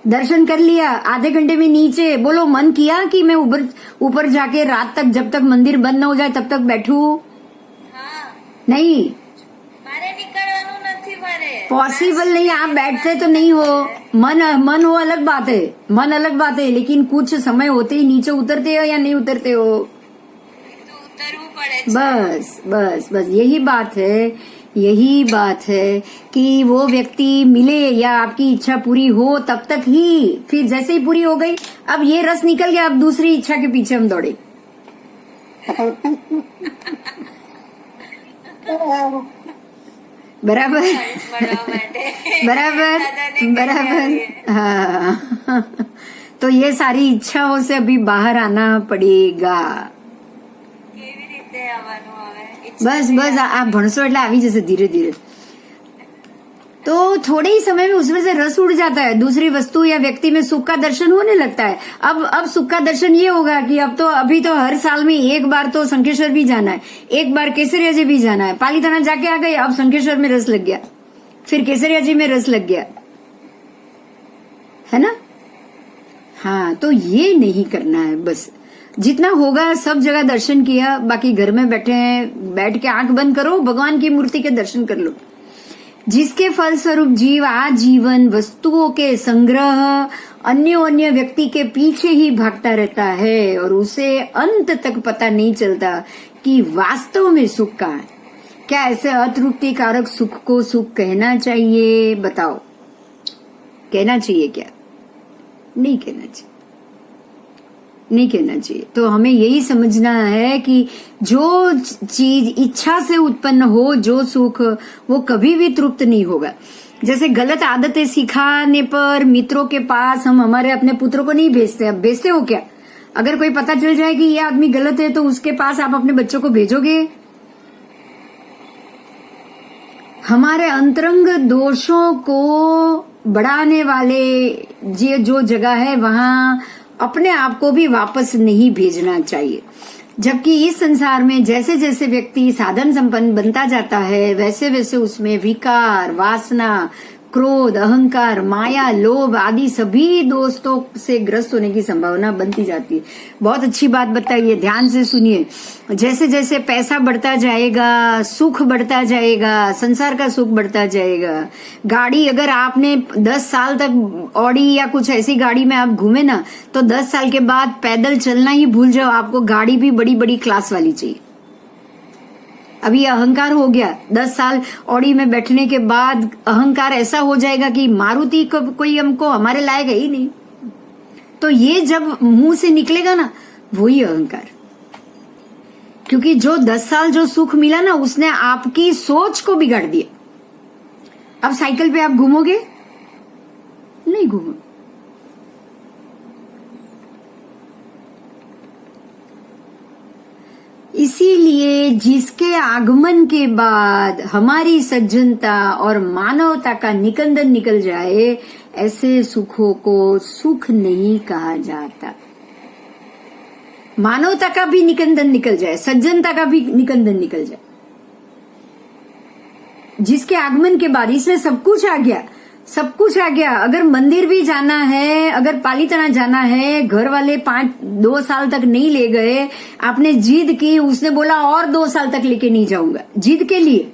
दर्शन कर लिया, आधे घंटे में नीचे, बोलो मन किया कि मैं ऊपर जाके रात तक, जब तक मंदिर बंद न हो जाए तब तक बैठू? नहीं, पॉसिबल नहीं। आप बैठते तो नहीं हो। मन हो अलग बात है, मन अलग बात है, लेकिन कुछ समय होते ही नीचे उतरते हो या नहीं उतरते हो?
तो उतरવું પડે।
बस बस बस, यही बात है। यही बात है कि वो व्यक्ति मिले या आपकी इच्छा पूरी हो तब तक ही, फिर जैसे ही पूरी हो गई, अब ये रस निकल गया, अब दूसरी इच्छा के पीछे हम दौड़े। बराबर बराबर बराबर। हाँ, तो ये सारी इच्छाओं से अभी बाहर आना पड़ेगा। बस बस, आप भणसो એટલે આવી જશે धीरे धीरे। तो थोड़े ही समय में उसमें से रस उड़ जाता है। दूसरी वस्तु या व्यक्ति में सुख का दर्शन होने लगता है। अब सुख का दर्शन ये होगा कि अभी तो हर साल में एक बार तो शंखेश्वर भी जाना है, एक बार केसरिया जी भी जाना है। पालीताना जाके आ गए, अब शंखेश्वर में रस लग गया, फिर केसरिया जी में रस लग गया, है ना? हाँ, तो ये नहीं करना है। बस जितना होगा सब जगह दर्शन किया, बाकी घर में बैठे हैं, बैठ के आंख बंद करो, भगवान की मूर्ति के दर्शन कर लो। जिसके फलस्वरूप जीव आजीवन वस्तुओं के संग्रह, अन्य व्यक्ति के पीछे ही भागता रहता है और उसे अंत तक पता नहीं चलता कि वास्तव में सुख कहाँ है। क्या ऐसे अतृप्तिकारक सुख को सुख कहना चाहिए? बताओ, कहना चाहिए क्या? नहीं कहना चाहिए, नहीं कहना चाहिए। तो हमें यही समझना है कि जो चीज इच्छा से उत्पन्न हो, जो सुख, वो कभी भी तृप्त नहीं होगा। जैसे गलत आदतें सिखाने पर मित्रों के पास हम हमारे अपने पुत्रों को नहीं भेजते। अब भेजते हो क्या? अगर कोई पता चल जाए कि ये आदमी गलत है तो उसके पास आप अपने बच्चों को भेजोगे? हमारे अंतरंग दोषों को बढ़ाने वाले जो जगह है वहां अपने आप को भी वापस नहीं भेजना चाहिए। जबकि इस संसार में जैसे जैसे व्यक्ति साधन संपन्न बनता जाता है वैसे वैसे उसमें विकार, वासना, क्रोध, अहंकार, माया, लोभ आदि सभी दोस्तों से ग्रस्त होने की संभावना बनती जाती है। बहुत अच्छी बात बताई है, ध्यान से सुनिए। जैसे जैसे पैसा बढ़ता जाएगा, सुख बढ़ता जाएगा, संसार का सुख बढ़ता जाएगा। गाड़ी अगर आपने 10 साल तक ऑडी या कुछ ऐसी गाड़ी में आप घूमे ना, तो 10 साल के बाद पैदल चलना ही भूल जाओ, आपको गाड़ी भी बड़ी बड़ी क्लास वाली चाहिए। अभी अहंकार हो गया, 10 साल ऑडी में बैठने के बाद अहंकार ऐसा हो जाएगा कि मारुति को कोई हमको हमारे लायक है ही नहीं। तो ये जब मुंह से निकलेगा ना, वही अहंकार। क्योंकि जो 10 साल जो सुख मिला ना, उसने आपकी सोच को बिगाड़ दिया। अब साइकिल पे आप घूमोगे? नहीं घूमोगे। इसीलिए जिसके आगमन के बाद हमारी सज्जनता और मानवता का निकंदन निकल जाए, ऐसे सुखों को सुख नहीं कहा जाता। मानवता का भी निकंदन निकल जाए, सज्जनता का भी निकंदन निकल जाए, जिसके आगमन के बाद इसमें सब कुछ आ गया, सब कुछ आ गया। अगर मंदिर भी जाना है, अगर पालीताना जाना है, घर वाले 2 साल तक नहीं ले गए, आपने जिद की, उसने बोला और 2 साल तक लेके नहीं जाऊंगा, जिद के लिए।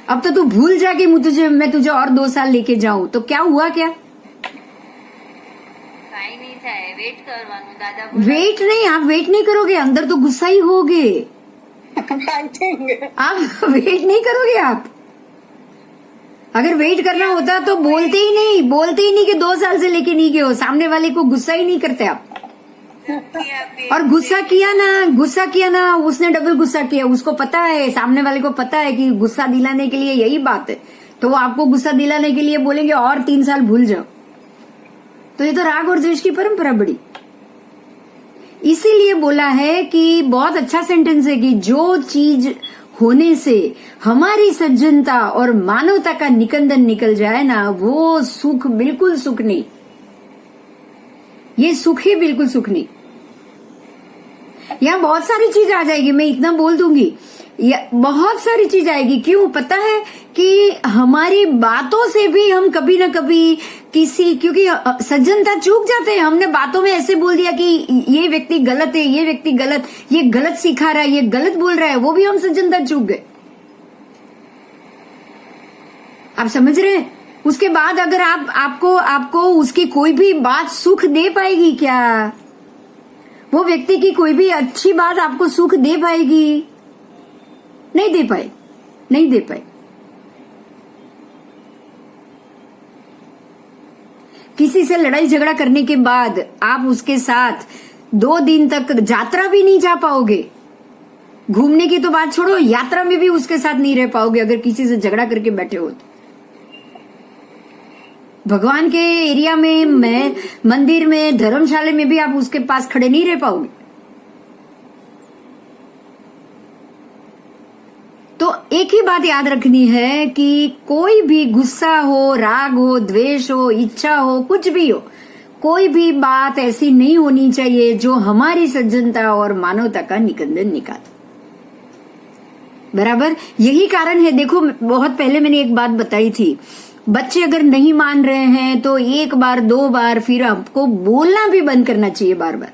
अब तो तू भूल जा कि मैं तुझे और 2 साल लेके जाऊं, तो क्या हुआ? क्या
કાંઈ નહીં થાય, વેટ કરવાનું દાદા બોલે.
वेट नहीं, आप वेट नहीं करोगे, अंदर तो गुस्सा ही होगे। आप वेट नहीं करोगे। आप अगर वेट करना होता तो बोलते ही नहीं कि 2 साल से लेके नहीं गए हो। सामने वाले को गुस्सा ही नहीं करते आप।
ધમકી આપે.
और गुस्सा किया ना, उसने डबल गुस्सा किया। उसको पता है, सामने वाले को पता है कि गुस्सा दिलाने के लिए यही बात है, तो वो आपको गुस्सा दिलाने के लिए बोलेंगे और 3 साल भूल जाओ। तो ये तो राग और द्वेष की परंपरा बड़ी। इसीलिए बोला है कि बहुत अच्छा सेंटेंस है कि जो चीज होने से हमारी सज्जनता और मानवता का निकंदन निकल जाए ना, वो सुख बिल्कुल सुख नहीं। ये सुख ही बिल्कुल सुख नहीं। यहाँ बहुत सारी चीज आ जाएगी, मैं इतना बोल दूंगी, बहुत सारी चीज आएगी। क्यों? पता है कि हमारी बातों से भी हम कभी ना कभी क्योंकि सज्जनता चूक जाते हैं। हमने बातों में ऐसे बोल दिया कि ये व्यक्ति गलत है, ये व्यक्ति गलत, ये गलत सिखा रहा है, ये गलत बोल रहा है, वो भी हम सज्जनता चूक गए। आप समझ रहे हैं? उसके बाद अगर आपको उसकी कोई भी बात सुख दे पाएगी क्या? वो व्यक्ति की कोई भी अच्छी बात आपको सुख दे पाएगी? नहीं दे पाए। किसी से लड़ाई झगड़ा करने के बाद आप उसके साथ 2 दिन तक यात्रा भी नहीं जा पाओगे। घूमने की तो बात छोड़ो, यात्रा में भी उसके साथ नहीं रह पाओगे अगर किसी से झगड़ा करके बैठे हो तो। भगवान के एरिया में, मंदिर में, धर्मशाला में भी आप उसके पास खड़े नहीं रह पाओगे। तो एक ही बात याद रखनी है कि कोई भी गुस्सा हो, राग हो, द्वेष हो, इच्छा हो, कुछ भी हो, कोई भी बात ऐसी नहीं होनी चाहिए जो हमारी सज्जनता और मानवता का निकंदन निकाले। बराबर? यही कारण है। देखो, बहुत पहले मैंने एक बात बताई थी, बच्चे अगर नहीं मान रहे हैं तो 1 बार 2 बार फिर आपको बोलना भी बंद करना चाहिए बार बार।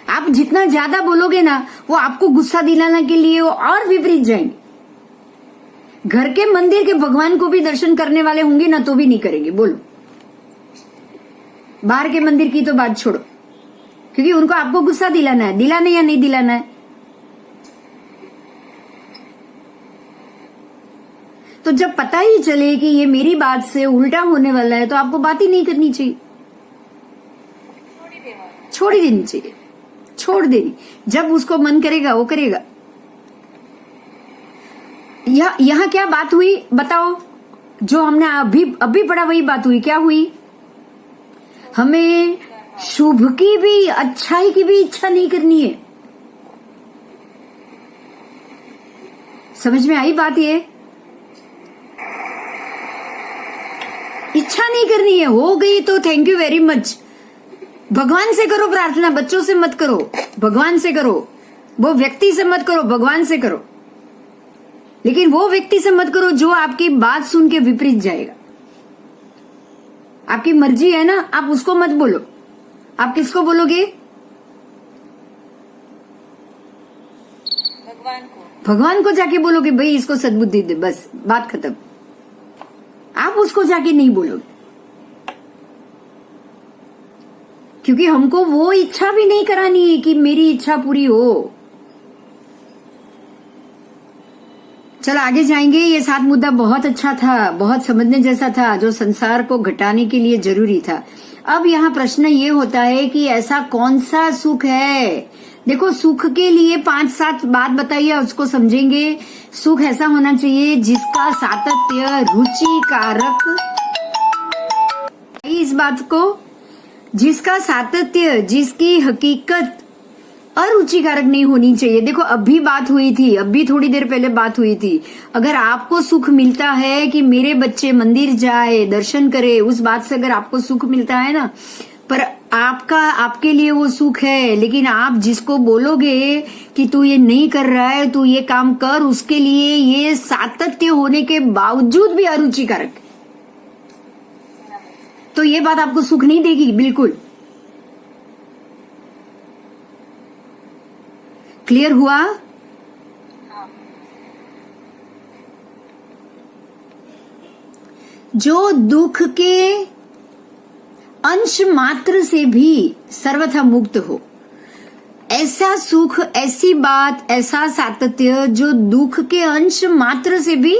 आप जितना ज्यादा बोलोगे ना, वो आपको गुस्सा दिलाने के लिए वो और विपरीत जाएंगे। घर के मंदिर के भगवान को भी दर्शन करने वाले होंगे ना, तो भी नहीं करेंगे। बोलो, बाहर के मंदिर की तो बात छोड़ो, क्योंकि उनको आपको गुस्सा दिलाना है या नहीं दिलाना है। तो जब पता ही चले कि ये मेरी बात से उल्टा होने वाला है, तो आपको बात ही नहीं करनी चाहिए, छोड़ ही देनी चाहिए, छोड़ देनी। जब उसको मन करेगा वो करेगा। यहाँ क्या बात हुई बताओ? जो हमने अभी पढ़ा वही बात हुई। क्या हुई? हमें शुभ की भी, अच्छाई की भी इच्छा नहीं करनी है। समझ में आई बात? ये इच्छा नहीं करनी है। हो गई तो थैंक यू वेरी मच। भगवान से करो प्रार्थना, बच्चों से मत करो, भगवान से करो। वो व्यक्ति से मत करो, भगवान से करो। लेकिन वो व्यक्ति से मत करो जो आपकी बात सुन के विपरीत जाएगा। आपकी मर्जी है ना, आप उसको मत बोलो। आप किसको बोलोगे? भगवान को जाके बोलोगे, भाई इसको सद्बुद्धि दे, बस बात खत्म। आप उसको जाके नहीं बोलोगे, क्योंकि हमको वो इच्छा भी नहीं करानी है कि मेरी इच्छा पूरी हो। चलो आगे जाएंगे। ये 7 मुद्दा बहुत अच्छा था, बहुत समझने जैसा था, जो संसार को घटाने के लिए जरूरी था। अब यहाँ प्रश्न ये होता है कि ऐसा कौन सा सुख है? देखो, सुख के लिए 5-7 बात बताइए, उसको समझेंगे। सुख ऐसा होना चाहिए जिसका सातत्य रुचिकारक, इस बात को, जिसका सातत्य, जिसकी हकीकत अरुचिकारक नहीं होनी चाहिए। देखो अभी बात हुई थी, अभी थोड़ी देर पहले बात हुई थी, अगर आपको सुख मिलता है कि मेरे बच्चे मंदिर जाए, दर्शन करे, उस बात से अगर आपको सुख मिलता है ना, पर आपके लिए वो सुख है, लेकिन आप जिसको बोलोगे कि तू ये नहीं कर रहा है, तू ये काम कर, उसके लिए ये सातत्य होने के बावजूद भी अरुचिकारक, तो ये बात आपको सुख नहीं देगी बिल्कुल। क्लियर हुआ? जो दुख के अंश मात्र से भी सर्वथा मुक्त हो, ऐसा सुख, ऐसी बात, ऐसा सातत्य जो दुख के अंश मात्र से भी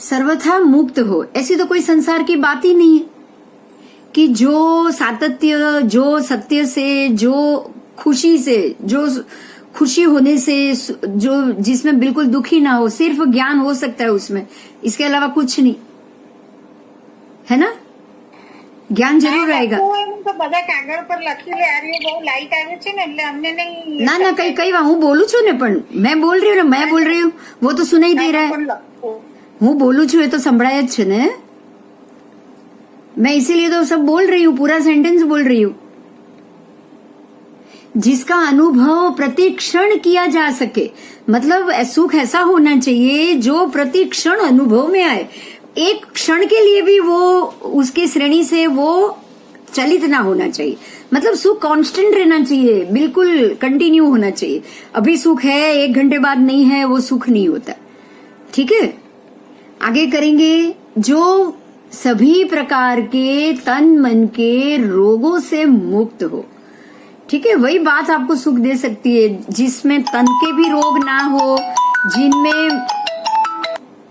सर्वथा मुक्त हो, ऐसी तो कोई संसार की बात ही नहीं है कि जो सातत्य, जो सत्य से, जो खुशी से, जो खुशी होने से, जो जिसमें बिल्कुल दुखी ना हो, सिर्फ ज्ञान हो सकता है उसमें, इसके अलावा कुछ नहीं है ना। જ્ઞાન જરૂર આएगा।
તો બધા કાગળ પર લખી લે, આર્ય બહુ લાઈટ આવે છે ને એટલે અમને નહીં।
ના ના કઈ હું બોલું છું ને, પણ मैं बोल रही हूँ ना, मैं बोल रही हूँ, वो तो सुनाई दे रहा है। હું બોલું છું એ તો સંભળાય જ છે ને, मैं इसीलिए तो सब बोल रही हूँ, पूरा सेंटेंस बोल रही हूँ। जिसका अनुभव प्रति क्षण किया जा सके, मतलब सुख ऐसा होना चाहिए जो प्रति क्षण अनुभव में आए, एक क्षण के लिए भी वो उसकी श्रेणी से वो चलित ना होना चाहिए। मतलब सुख कांस्टेंट रहना चाहिए, बिल्कुल कंटिन्यू होना चाहिए। अभी सुख है, 1 घंटे बाद नहीं है, वो सुख नहीं होता। ठीक है, आगे करेंगे। जो सभी प्रकार के तन मन के रोगों से मुक्त हो, ठीक है, वही बात आपको सुख दे सकती है, जिसमें तन के भी रोग ना हो,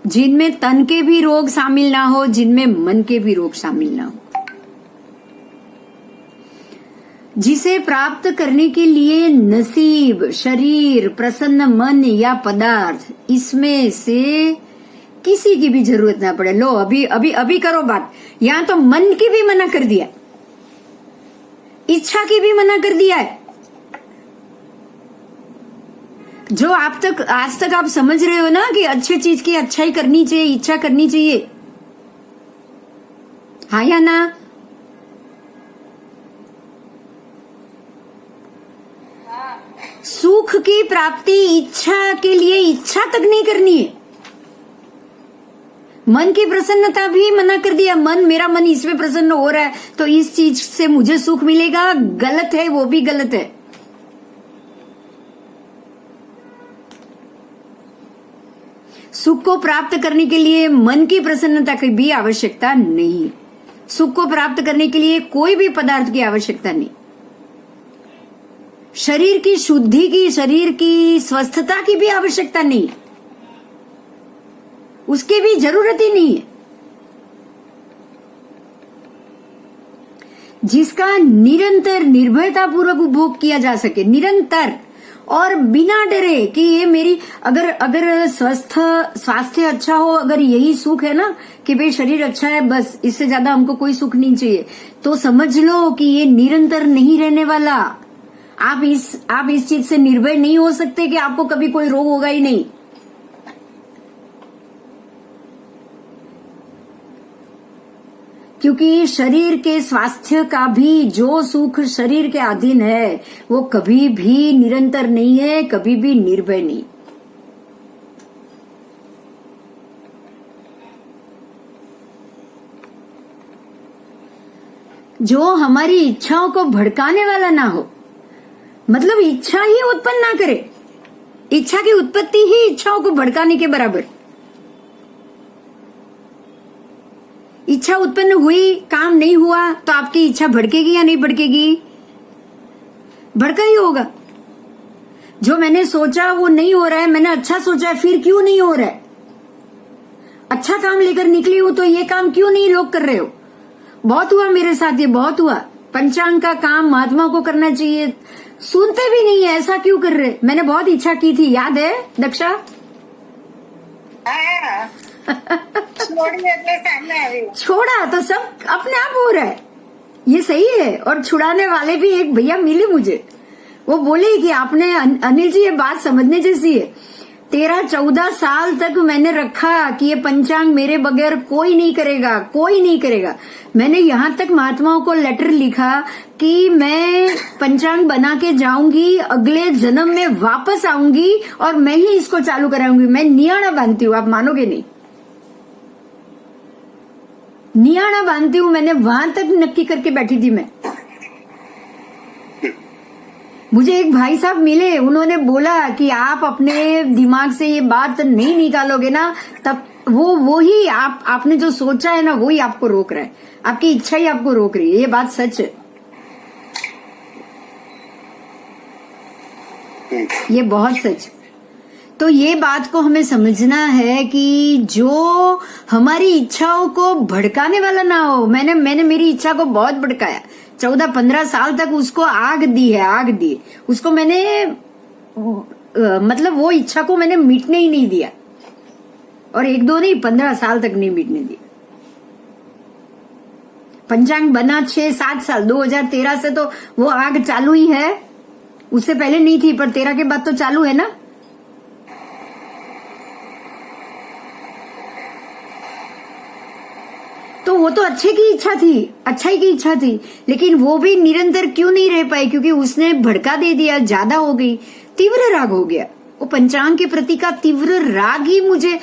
जिनमें तन के भी रोग शामिल ना हो, जिनमें मन के भी रोग शामिल ना हो, जिसे प्राप्त करने के लिए नसीब, शरीर, प्रसन्न मन या पदार्थ, इसमें से किसी की भी जरूरत ना पड़े। लो अभी अभी अभी करो बात। यहां तो मन की भी मना कर दिया, इच्छा की भी मना कर दिया है। जो आज तक आप समझ रहे हो ना कि अच्छी चीज की अच्छाई करनी चाहिए, इच्छा करनी चाहिए, हाँ या ना? सुख की प्राप्ति इच्छा के लिए इच्छा तक नहीं करनी है। मन की प्रसन्नता भी मना कर दिया। मेरा मन इसमें प्रसन्न हो रहा है तो इस चीज से मुझे सुख मिलेगा, गलत है, वो भी गलत है। सुख को प्राप्त करने के लिए मन की प्रसन्नता की भी आवश्यकता नहीं। सुख को प्राप्त करने के लिए कोई भी पदार्थ की आवश्यकता नहीं। शरीर की शुद्धि की, शरीर की स्वस्थता की भी आवश्यकता नहीं, उसकी भी जरूरत ही नहीं है। जिसका निरंतर निर्भयता पूर्वक उपभोग किया जा सके, निरंतर और बिना डरे कि ये मेरी अगर स्वास्थ्य अच्छा हो, अगर यही सुख है ना कि भाई शरीर अच्छा है, बस इससे ज्यादा हमको कोई सुख नहीं चाहिए, तो समझ लो कि ये निरंतर नहीं रहने वाला। आप इस चीज से निर्भय नहीं हो सकते कि आपको कभी कोई रोग होगा ही नहीं। क्योंकि शरीर के स्वास्थ्य का भी जो सुख शरीर के अधीन है वो कभी भी निरंतर नहीं है, कभी भी निर्भय नहीं। जो हमारी इच्छाओं को भड़काने वाला ना हो, मतलब इच्छा ही उत्पन्न ना करे, इच्छा की उत्पत्ति ही इच्छाओं को भड़काने के बराबर। इच्छा उत्पन्न हुई, काम नहीं हुआ तो आपकी इच्छा भड़केगी या नहीं भड़केगी? भड़का ही होगा। जो मैंने सोचा वो नहीं हो रहा है, मैंने अच्छा सोचा है, फिर क्यों नहीं हो रहा है? अच्छा काम लेकर निकली हूं तो ये काम क्यों नहीं लोग कर रहे हो? बहुत हुआ मेरे साथ, ये बहुत हुआ। पंचांग का काम महात्मा को करना चाहिए, सुनते भी नहीं है, ऐसा क्यों कर रहे? मैंने बहुत इच्छा की थी, याद है दक्षा? छोड़ा तो सब अपने आप हो रहा है। ये सही है। और छुड़ाने वाले भी एक भैया मिले मुझे, वो बोले कि आपने अनिल जी ये बात समझने जैसी है। 13-14 साल तक मैंने रखा कि ये पंचांग मेरे बगैर कोई नहीं करेगा, कोई नहीं करेगा। मैंने यहाँ तक महात्माओं को लेटर लिखा कि मैं पंचांग बना के जाऊंगी, अगले जन्म में वापस आऊंगी और मैं ही इसको चालू कराऊंगी। मैं नियाणा बांधती हूँ, आप मानोगे नहीं, नियाणा बांधती हूँ। मैंने वहां तक नक्की करके बैठी थी मैं। मुझे एक भाई साहब मिले, उन्होंने बोला कि आप अपने दिमाग से ये बात नहीं निकालोगे ना, तब वो ही आपने जो सोचा है ना, वो ही आपको रोक रहा है, आपकी इच्छा ही आपको रोक रही है। ये बात सच है, ये बहुत सच। तो ये बात को हमें समझना है कि जो हमारी इच्छाओं को भड़काने वाला ना हो। मैंने मेरी इच्छा को बहुत भड़काया, 14-15 साल तक उसको आग दी है, आग दी उसको मैंने, मतलब वो इच्छा को मैंने मिटने ही नहीं दिया। और 1-2 नहीं, 15 साल तक नहीं मिटने दिया। पंचांग बना 6-7 साल, 2013 से तो वो आग चालू ही है। उससे पहले नहीं थी, पर 13 के बाद तो चालू है ना। तो वो तो अच्छे की इच्छा थी, अच्छाई की इच्छा थी, लेकिन वो भी निरंतर क्यों नहीं रह पाई? क्योंकि उसने भड़का दे दिया, ज्यादा हो गई, तीव्र राग हो गया। वो पंचांग के प्रति का तीव्र राग ही मुझे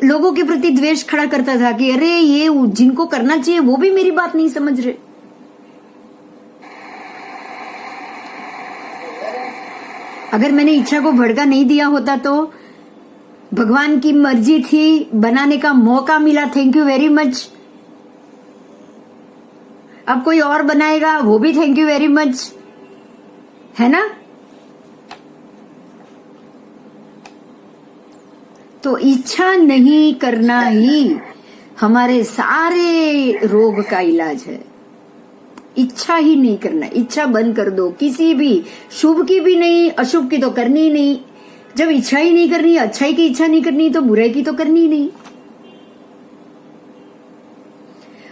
लोगों के प्रति द्वेष खड़ा करता था कि अरे ये जिनको करना चाहिए वो भी मेरी बात नहीं समझ रहे। अगर मैंने इच्छा को भड़का नहीं दिया होता तो भगवान की मर्जी थी, बनाने का मौका मिला, थैंक यू वेरी मच। अब कोई और बनाएगा, वो भी थैंक यू वेरी मच, है ना। तो इच्छा नहीं करना ही हमारे सारे रोग का इलाज है। इच्छा ही नहीं करना, इच्छा बंद कर दो, किसी भी शुभ की भी नहीं, अशुभ की तो करनी ही नहीं। जब इच्छा ही नहीं करनी, अच्छाई की इच्छा नहीं करनी, तो बुराई की तो करनी ही नहीं।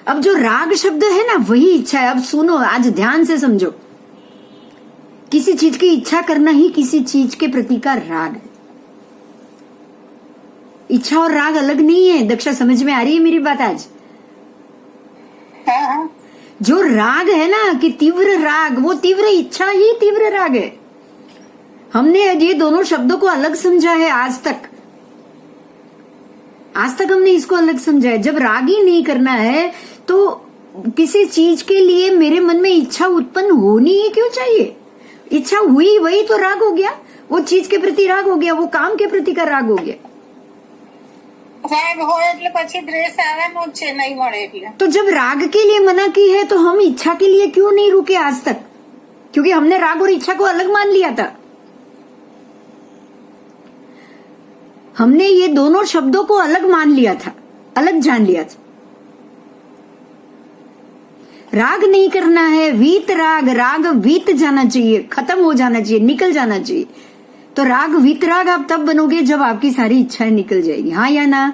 अब जो राग शब्द है ना, वही इच्छा है। अब सुनो, आज ध्यान से समझो, किसी चीज की इच्छा करना ही किसी चीज के प्रति का राग है। इच्छा और राग अलग नहीं है। दक्षा, समझ में आ रही है मेरी बात आज?
हाँ।
जो राग है ना कि तीव्र राग, वो तीव्र इच्छा ही तीव्र राग है। हमने ये दोनों शब्दों को अलग समझा है आज तक हमने इसको अलग समझा है। जब राग ही नहीं करना है तो किसी चीज के लिए मेरे मन में इच्छा उत्पन्न होनी ही क्यों चाहिए? इच्छा हुई, वही तो राग हो गया। वो चीज के प्रति राग हो गया, वो काम के प्रति का राग हो गया।
રાગ હોય એટલે પછી દ્વેષ આવવાનો જ છે, નહીં મળે એટલે।
तो जब राग के लिए मना की है तो हम इच्छा के लिए क्यों नहीं रुके आज तक? क्योंकि हमने राग और इच्छा को अलग मान लिया था। हमने ये दोनों शब्दों को अलग मान लिया था, अलग जान लिया था। राग नहीं करना है, वीत राग, राग वीत जाना चाहिए, खत्म हो जाना चाहिए, निकल जाना चाहिए। तो राग वितराग आप तब बनोगे जब आपकी सारी इच्छाएं निकल जाएगी, हाँ या ना?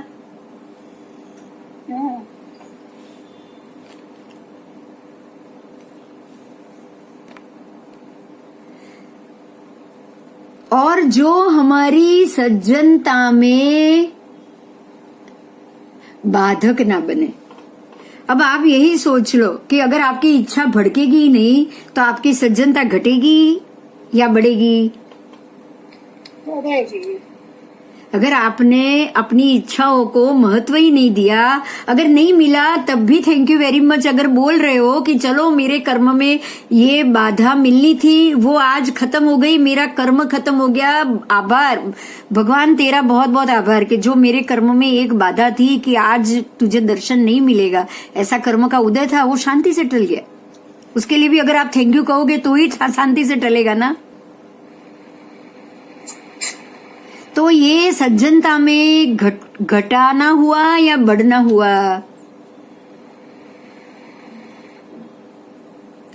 और जो हमारी सज्जनता में बाधक ना बने। अब आप यही सोच लो कि अगर आपकी इच्छा भड़केगी ही नहीं तो आपकी सज्जनता घटेगी या बढ़ेगी? अगर आपने अपनी इच्छाओं को महत्व ही नहीं दिया, अगर नहीं मिला तब भी थैंक यू वेरी मच, अगर बोल रहे हो कि चलो मेरे कर्म में ये बाधा मिलनी थी वो आज खत्म हो गई, मेरा कर्म खत्म हो गया, आभार भगवान तेरा, बहुत बहुत आभार कि जो मेरे कर्म में एक बाधा थी कि आज तुझे दर्शन नहीं मिलेगा, ऐसा कर्म का उदय था, वो शांति से टल गया। उसके लिए भी अगर आप थैंक यू कहोगे तो ही शांति से टलेगा ना। तो ये सज्जनता में घटाना हुआ या बढ़ना हुआ?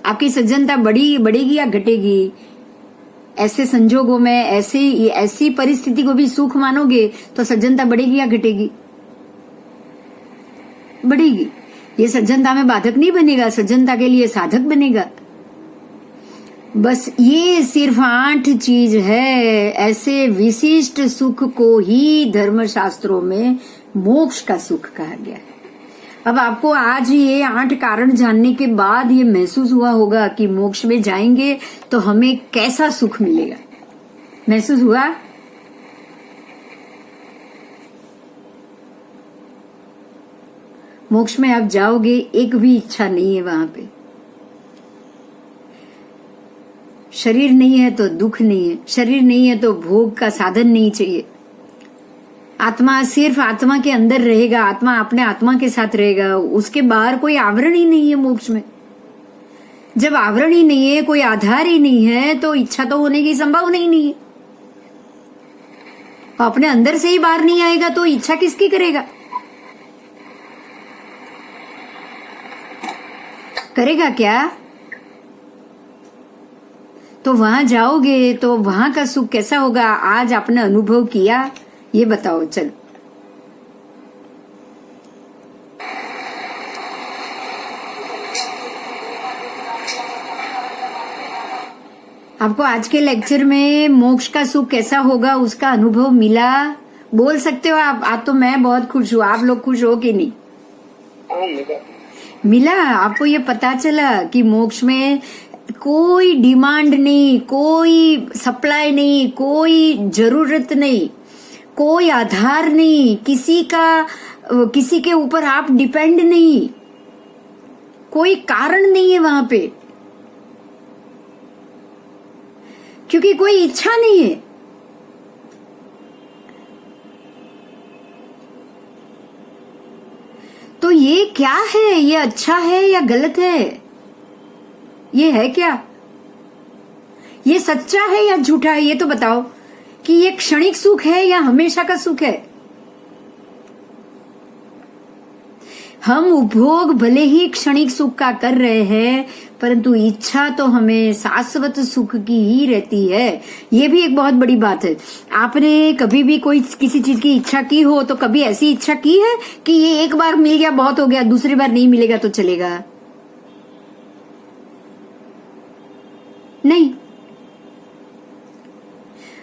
आपकी सज्जनता बढ़ेगी या घटेगी? ऐसे संजोगों में, ऐसी परिस्थिति को भी सुख मानोगे तो सज्जनता बढ़ेगी या घटेगी? बढ़ेगी। ये सज्जनता में बाधक नहीं बनेगा, सज्जनता के लिए साधक बनेगा। बस ये सिर्फ 8 चीज है, ऐसे विशिष्ट सुख को ही धर्मशास्त्रों में मोक्ष का सुख कहा गया है। अब आपको आज ये 8 कारण जानने के बाद ये महसूस हुआ होगा कि मोक्ष में जाएंगे तो हमें कैसा सुख मिलेगा। महसूस हुआ? मोक्ष में आप जाओगे, एक भी इच्छा नहीं है वहां पे। शरीर नहीं है तो दुख नहीं है, शरीर नहीं है तो भोग का साधन नहीं चाहिए। आत्मा सिर्फ आत्मा के अंदर रहेगा, आत्मा अपने आत्मा के साथ रहेगा, उसके बाहर कोई आवरण ही नहीं है मोक्ष में। जब आवरण ही नहीं है, कोई आधार ही नहीं है, तो इच्छा तो होने की संभावना ही नहीं है। अपने अंदर से ही बाहर नहीं आएगा तो इच्छा किसकी करेगा? करेगा क्या? तो वहां जाओगे तो वहां का सुख कैसा होगा? आज आपने अनुभव किया, ये बताओ। चल, आपको आज के लेक्चर में मोक्ष का सुख कैसा होगा उसका अनुभव मिला? बोल सकते हो आप। आज तो मैं बहुत खुश हूँ, आप लोग खुश हो कि नहीं? मिला आपको? ये पता चला कि मोक्ष में कोई डिमांड नहीं, कोई सप्लाई नहीं, कोई जरूरत नहीं, कोई आधार नहीं, किसी के ऊपर आप डिपेंड नहीं, कोई कारण नहीं है वहां पे, क्योंकि कोई इच्छा नहीं है। तो ये क्या है? ये अच्छा है या गलत है? ये है क्या? ये सच्चा है या झूठा है? ये तो बताओ कि ये क्षणिक सुख है या हमेशा का सुख है? हम उपभोग भले ही क्षणिक सुख का कर रहे हैं, परंतु इच्छा तो हमें शाश्वत सुख की ही रहती है। ये भी एक बहुत बड़ी बात है। आपने कभी भी कोई किसी चीज की इच्छा की हो तो कभी ऐसी इच्छा की है कि ये एक बार मिल गया बहुत हो गया, दूसरी बार नहीं मिलेगा तो चलेगा? नहीं।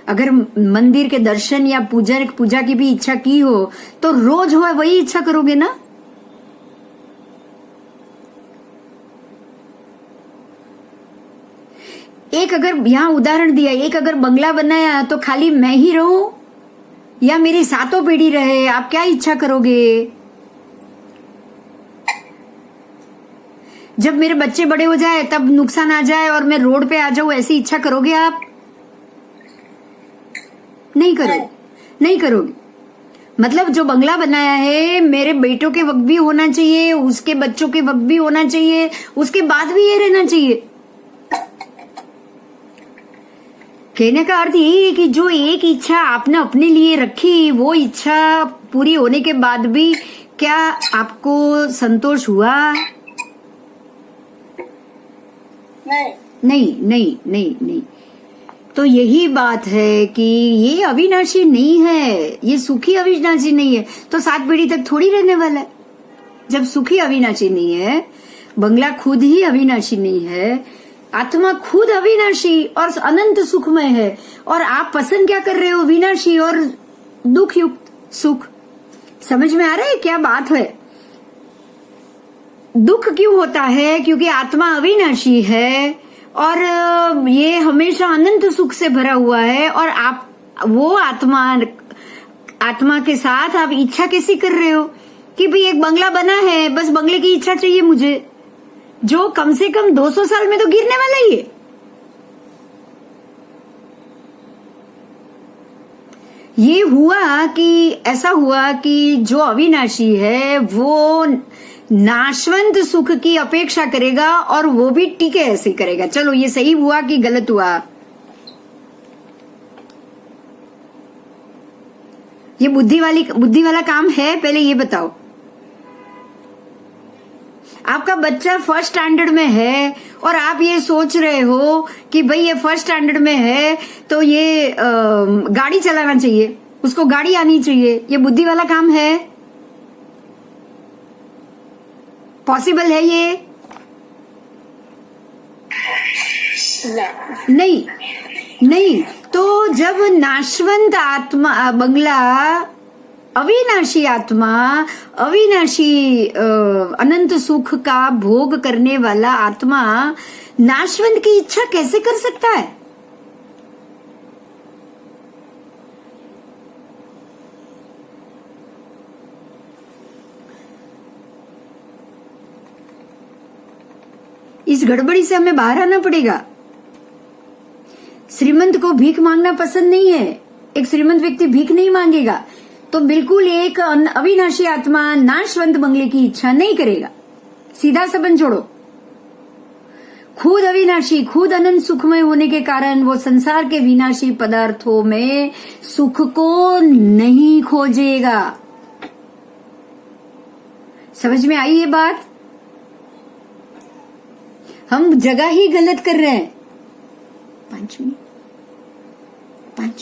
अगर मंदिर के दर्शन या पूजा की भी इच्छा की हो तो रोज हो वही इच्छा करोगे ना? एक अगर यहां उदाहरण दिया, एक अगर बंगला बनाया तो खाली मैं ही रहूं या मेरी 7 पीढ़ी रहे, आप क्या इच्छा करोगे? जब मेरे बच्चे बड़े हो जाए तब नुकसान आ जाए और मैं रोड पे आ जाऊं, ऐसी इच्छा करोगे आप? नहीं करोगे, नहीं करोगे। मतलब जो बंगला बनाया है मेरे बेटों के वक्त भी होना चाहिए, उसके बच्चों के वक्त भी होना चाहिए, उसके बाद भी ये रहना चाहिए। कहने का अर्थ यही है कि जो एक इच्छा आपने अपने लिए रखी, वो इच्छा पूरी होने के बाद भी क्या आपको संतोष हुआ?
नहीं
नहीं नहीं नहीं नहीं। तो यही बात है कि ये अविनाशी नहीं है, ये सुखी अविनाशी नहीं है, तो 7 पीढ़ी तक थोड़ी रहने वाला है। जब सुखी अविनाशी नहीं है, बंगला खुद ही अविनाशी नहीं है, आत्मा खुद अविनाशी और अनंत सुखमय है, और आप पसंद क्या कर रहे हो? विनाशी और दुख युक्त सुख। समझ में आ रहा है क्या बात है? दुख क्यों होता है? क्योंकि आत्मा अविनाशी है और ये हमेशा अनंत सुख से भरा हुआ है, और आप वो आत्मा के साथ आप इच्छा कैसी कर रहे हो कि भाई एक बंगला बना है, बस बंगले की इच्छा चाहिए मुझे, जो कम से कम 200 साल में तो गिरने वाला ही है। ये हुआ कि ऐसा हुआ कि जो अविनाशी है वो नाशवंत सुख की अपेक्षा करेगा और वो भी टीके ऐसे करेगा। चलो ये सही हुआ कि गलत हुआ? ये बुद्धि वाला काम है? पहले ये बताओ। आपका बच्चा फर्स्ट स्टैंडर्ड में है और आप ये सोच रहे हो कि भाई ये फर्स्ट स्टैंडर्ड में है तो ये गाड़ी चलाना चाहिए, उसको गाड़ी आनी चाहिए। ये बुद्धि वाला काम है? पॉसिबल है ये? नहीं नहीं। तो जब नाशवंत आत्मा बंगला, अविनाशी आत्मा, अविनाशी अनंत सुख का भोग करने वाला आत्मा नाशवंत की इच्छा कैसे कर सकता है? इस गड़बड़ी से हमें बाहर आना पड़ेगा। श्रीमंत को भीख मांगना पसंद नहीं है। एक श्रीमंत व्यक्ति भीख नहीं मांगेगा। तो बिल्कुल एक अविनाशी आत्मा नाशवंत बंगले की इच्छा नहीं करेगा। सीधा संबंध छोड़ो। खुद अविनाशी, खुद अनंत सुखमय होने के कारण वो संसार के विनाशी पदार्थों में सुख को नहीं खोजेगा। समझ में आई ये बात? हम जगह ही गलत कर रहे हैं। 5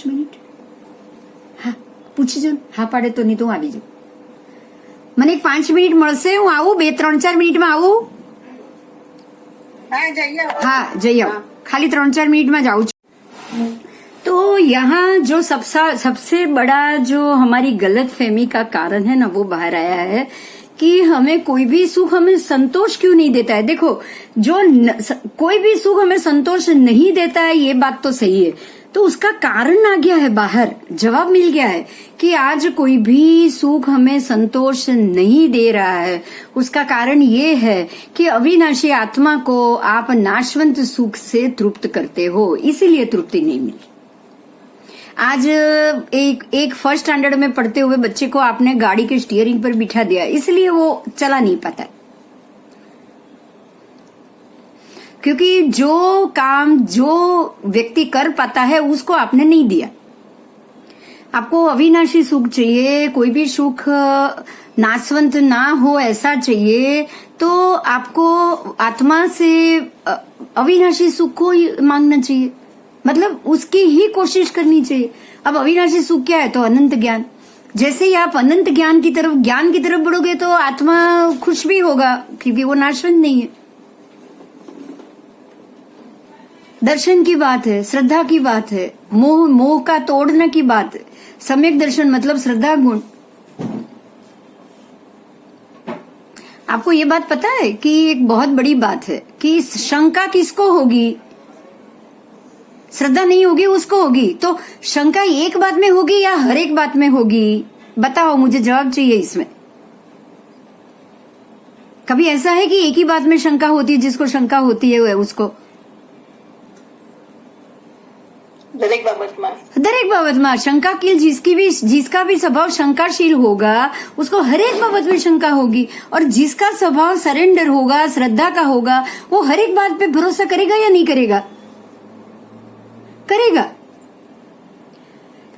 मिनिट હા પૂછી જો હા પાડે તો નહીં તો હું આવી જાઉં. મને એક 5 મિનિટ મળશે? હું આવું 2-3-4 મિનિટમાં આવું?
हाँ जाइए।
हाँ जय आओ। खाली 3-4 मिनट में जाऊँ। तो यहाँ जो सबसे बड़ा जो हमारी गलत फहमी का कारण है ना, वो बाहर आया है कि हमें कोई भी सुख हमें संतोष क्यों नहीं देता है। देखो, जो कोई भी सुख हमें संतोष नहीं देता है, ये बात तो सही है। तो उसका कारण आ गया है बाहर, जवाब मिल गया है कि आज कोई भी सुख हमें संतोष नहीं दे रहा है। उसका कारण ये है कि अविनाशी आत्मा को आप नाशवंत सुख से तृप्त करते हो, इसीलिए तृप्ति नहीं मिली। आज एक फर्स्ट स्टैंडर्ड में पढ़ते हुए बच्चे को आपने गाड़ी के स्टीयरिंग पर बिठा दिया, इसलिए वो चला नहीं पाता, क्योंकि जो काम जो व्यक्ति कर पाता है उसको आपने नहीं दिया। आपको अविनाशी सुख चाहिए, कोई भी सुख नाशवंत ना हो ऐसा चाहिए, तो आपको आत्मा से अविनाशी सुख को मांगना चाहिए, मतलब उसकी ही कोशिश करनी चाहिए। अब अविनाशी सुख क्या है? तो अनंत ज्ञान। जैसे ही आप अनंत ज्ञान की तरफ बढ़ोगे तो आत्मा खुश भी होगा, क्योंकि वो नाशवंत नहीं है। दर्शन की बात है, श्रद्धा की बात है, मोह का तोड़ने की बात है। सम्यक दर्शन मतलब श्रद्धा गुण। आपको ये बात पता है कि एक बहुत बड़ी बात है कि शंका किसको होगी? श्रद्धा नहीं होगी उसको होगी। तो शंका एक बात में होगी या हर एक बात में होगी? बताओ, मुझे जवाब चाहिए इसमें। कभी ऐसा है कि एक ही बात में शंका होती है? जिसको शंका होती है उसको
दरेक
बाबत में शंका की, जिसका भी स्वभाव शंकाशील होगा उसको हर एक बाबत में शंका होगी, और जिसका स्वभाव सरेंडर होगा, श्रद्धा का होगा, वो हर एक बात पे भरोसा करेगा या नहीं करेगा? करेगा।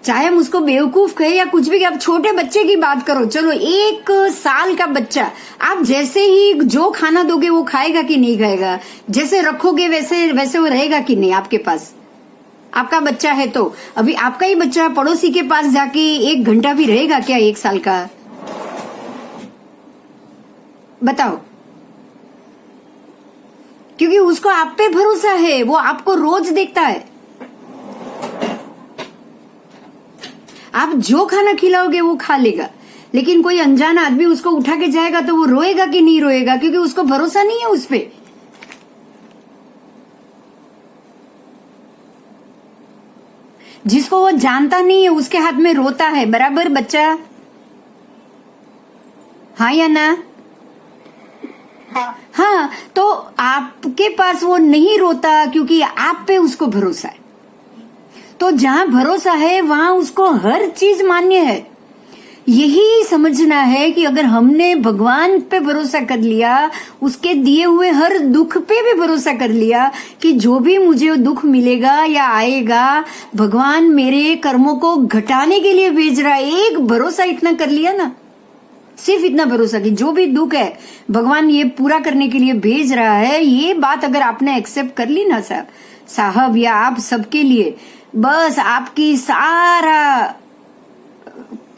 चाहे हम उसको बेवकूफ कहे या कुछ भी। आप छोटे बच्चे की बात करो, चलो 1 साल का बच्चा, आप जैसे ही जो खाना दोगे वो खाएगा कि नहीं खाएगा? जैसे रखोगे वैसे वो रहेगा कि नहीं आपके पास? आपका बच्चा है तो अभी आपका ही बच्चा पड़ोसी के पास जाके 1 घंटा भी रहेगा क्या 1 साल का? बताओ। क्योंकि उसको आप पे भरोसा है, वो आपको रोज देखता है। आप जो खाना खिलाओगे वो खा लेगा, लेकिन कोई अनजान आदमी उसको उठा के जाएगा तो वो रोएगा कि नहीं रोएगा? क्योंकि उसको भरोसा नहीं है उस पे। जिसको वो जानता नहीं है उसके हाथ में रोता है, बराबर बच्चा? हाँ या ना? हाँ। तो आपके पास वो नहीं रोता क्योंकि आप पे उसको भरोसा है। तो जहां भरोसा है वहां उसको हर चीज मान्य है। यही समझना है कि अगर हमने भगवान पे भरोसा कर लिया, उसके दिए हुए हर दुख पे भी भरोसा कर लिया कि जो भी मुझे दुख मिलेगा या आएगा, भगवान मेरे कर्मों को घटाने के लिए भेज रहा है। एक भरोसा इतना कर लिया ना, सिर्फ इतना भरोसा कि जो भी दुख है भगवान ये पूरा करने के लिए भेज रहा है, ये बात अगर आपने एक्सेप्ट कर ली ना साहब या आप सबके लिए, बस आपकी सारा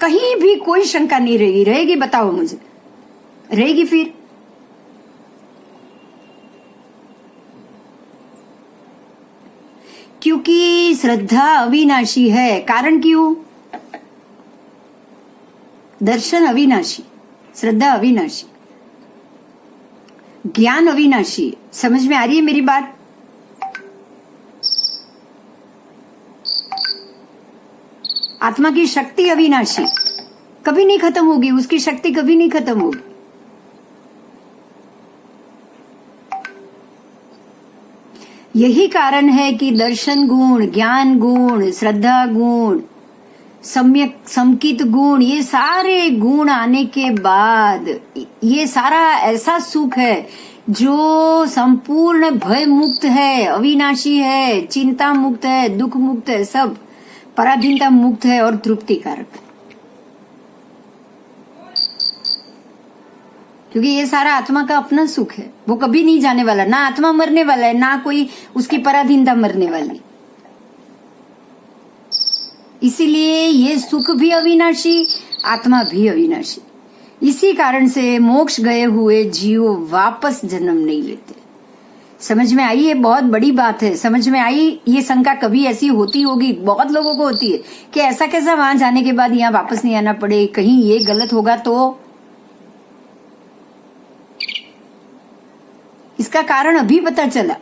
कहीं भी कोई शंका नहीं रहेगी। बताओ मुझे, रहेगी फिर? क्योंकि श्रद्धा अविनाशी है। कारण क्यों? दर्शन अविनाशी, श्रद्धा अविनाशी, ज्ञान अविनाशी। समझ में आ रही है मेरी बात? आत्मा की शक्ति अविनाशी, कभी नहीं खत्म होगी, उसकी शक्ति कभी नहीं खत्म होगी। यही कारण है कि दर्शन गुण, ज्ञान गुण, श्रद्धा गुण, सम्यक समकित गुण, ये सारे गुण आने के बाद ये सारा ऐसा सुख है जो संपूर्ण भय मुक्त है, अविनाशी है, चिंता मुक्त है, दुख मुक्त है, सब पराधीनता मुक्त है और तृप्तिकारक। क्योंकि ये सारा आत्मा का अपना सुख है, वो कभी नहीं जाने वाला, ना आत्मा मरने वाला है, ना कोई उसकी पराधीनता मरने वाली। इसीलिए ये सुख भी अविनाशी, आत्मा भी अविनाशी। इसी कारण से मोक्ष गए हुए जीव वापस जन्म नहीं लेते। समझ में आई? ये बहुत बड़ी बात है। समझ में आई? ये शंका कभी ऐसी होती होगी, बहुत लोगों को होती है कि ऐसा कैसा वहां जाने के बाद यहाँ वापस नहीं आना पड़े, कहीं ये गलत होगा तो। इसका कारण अभी पता चला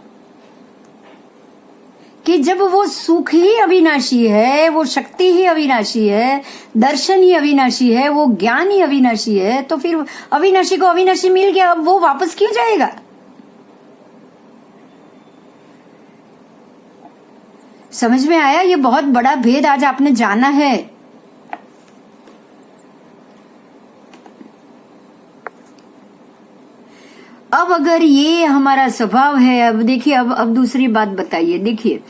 कि जब वो सुख ही अविनाशी है, वो शक्ति ही अविनाशी है, दर्शन ही अविनाशी है, वो ज्ञान ही अविनाशी है, तो फिर अविनाशी को अविनाशी मिल गया, अब वो वापस क्यों जाएगा? समझ में आया? ये बहुत बड़ा भेद आज आपने जाना है। अब अगर ये हमारा स्वभाव है, अब देखिए, अब दूसरी बात बताइए। देखिए,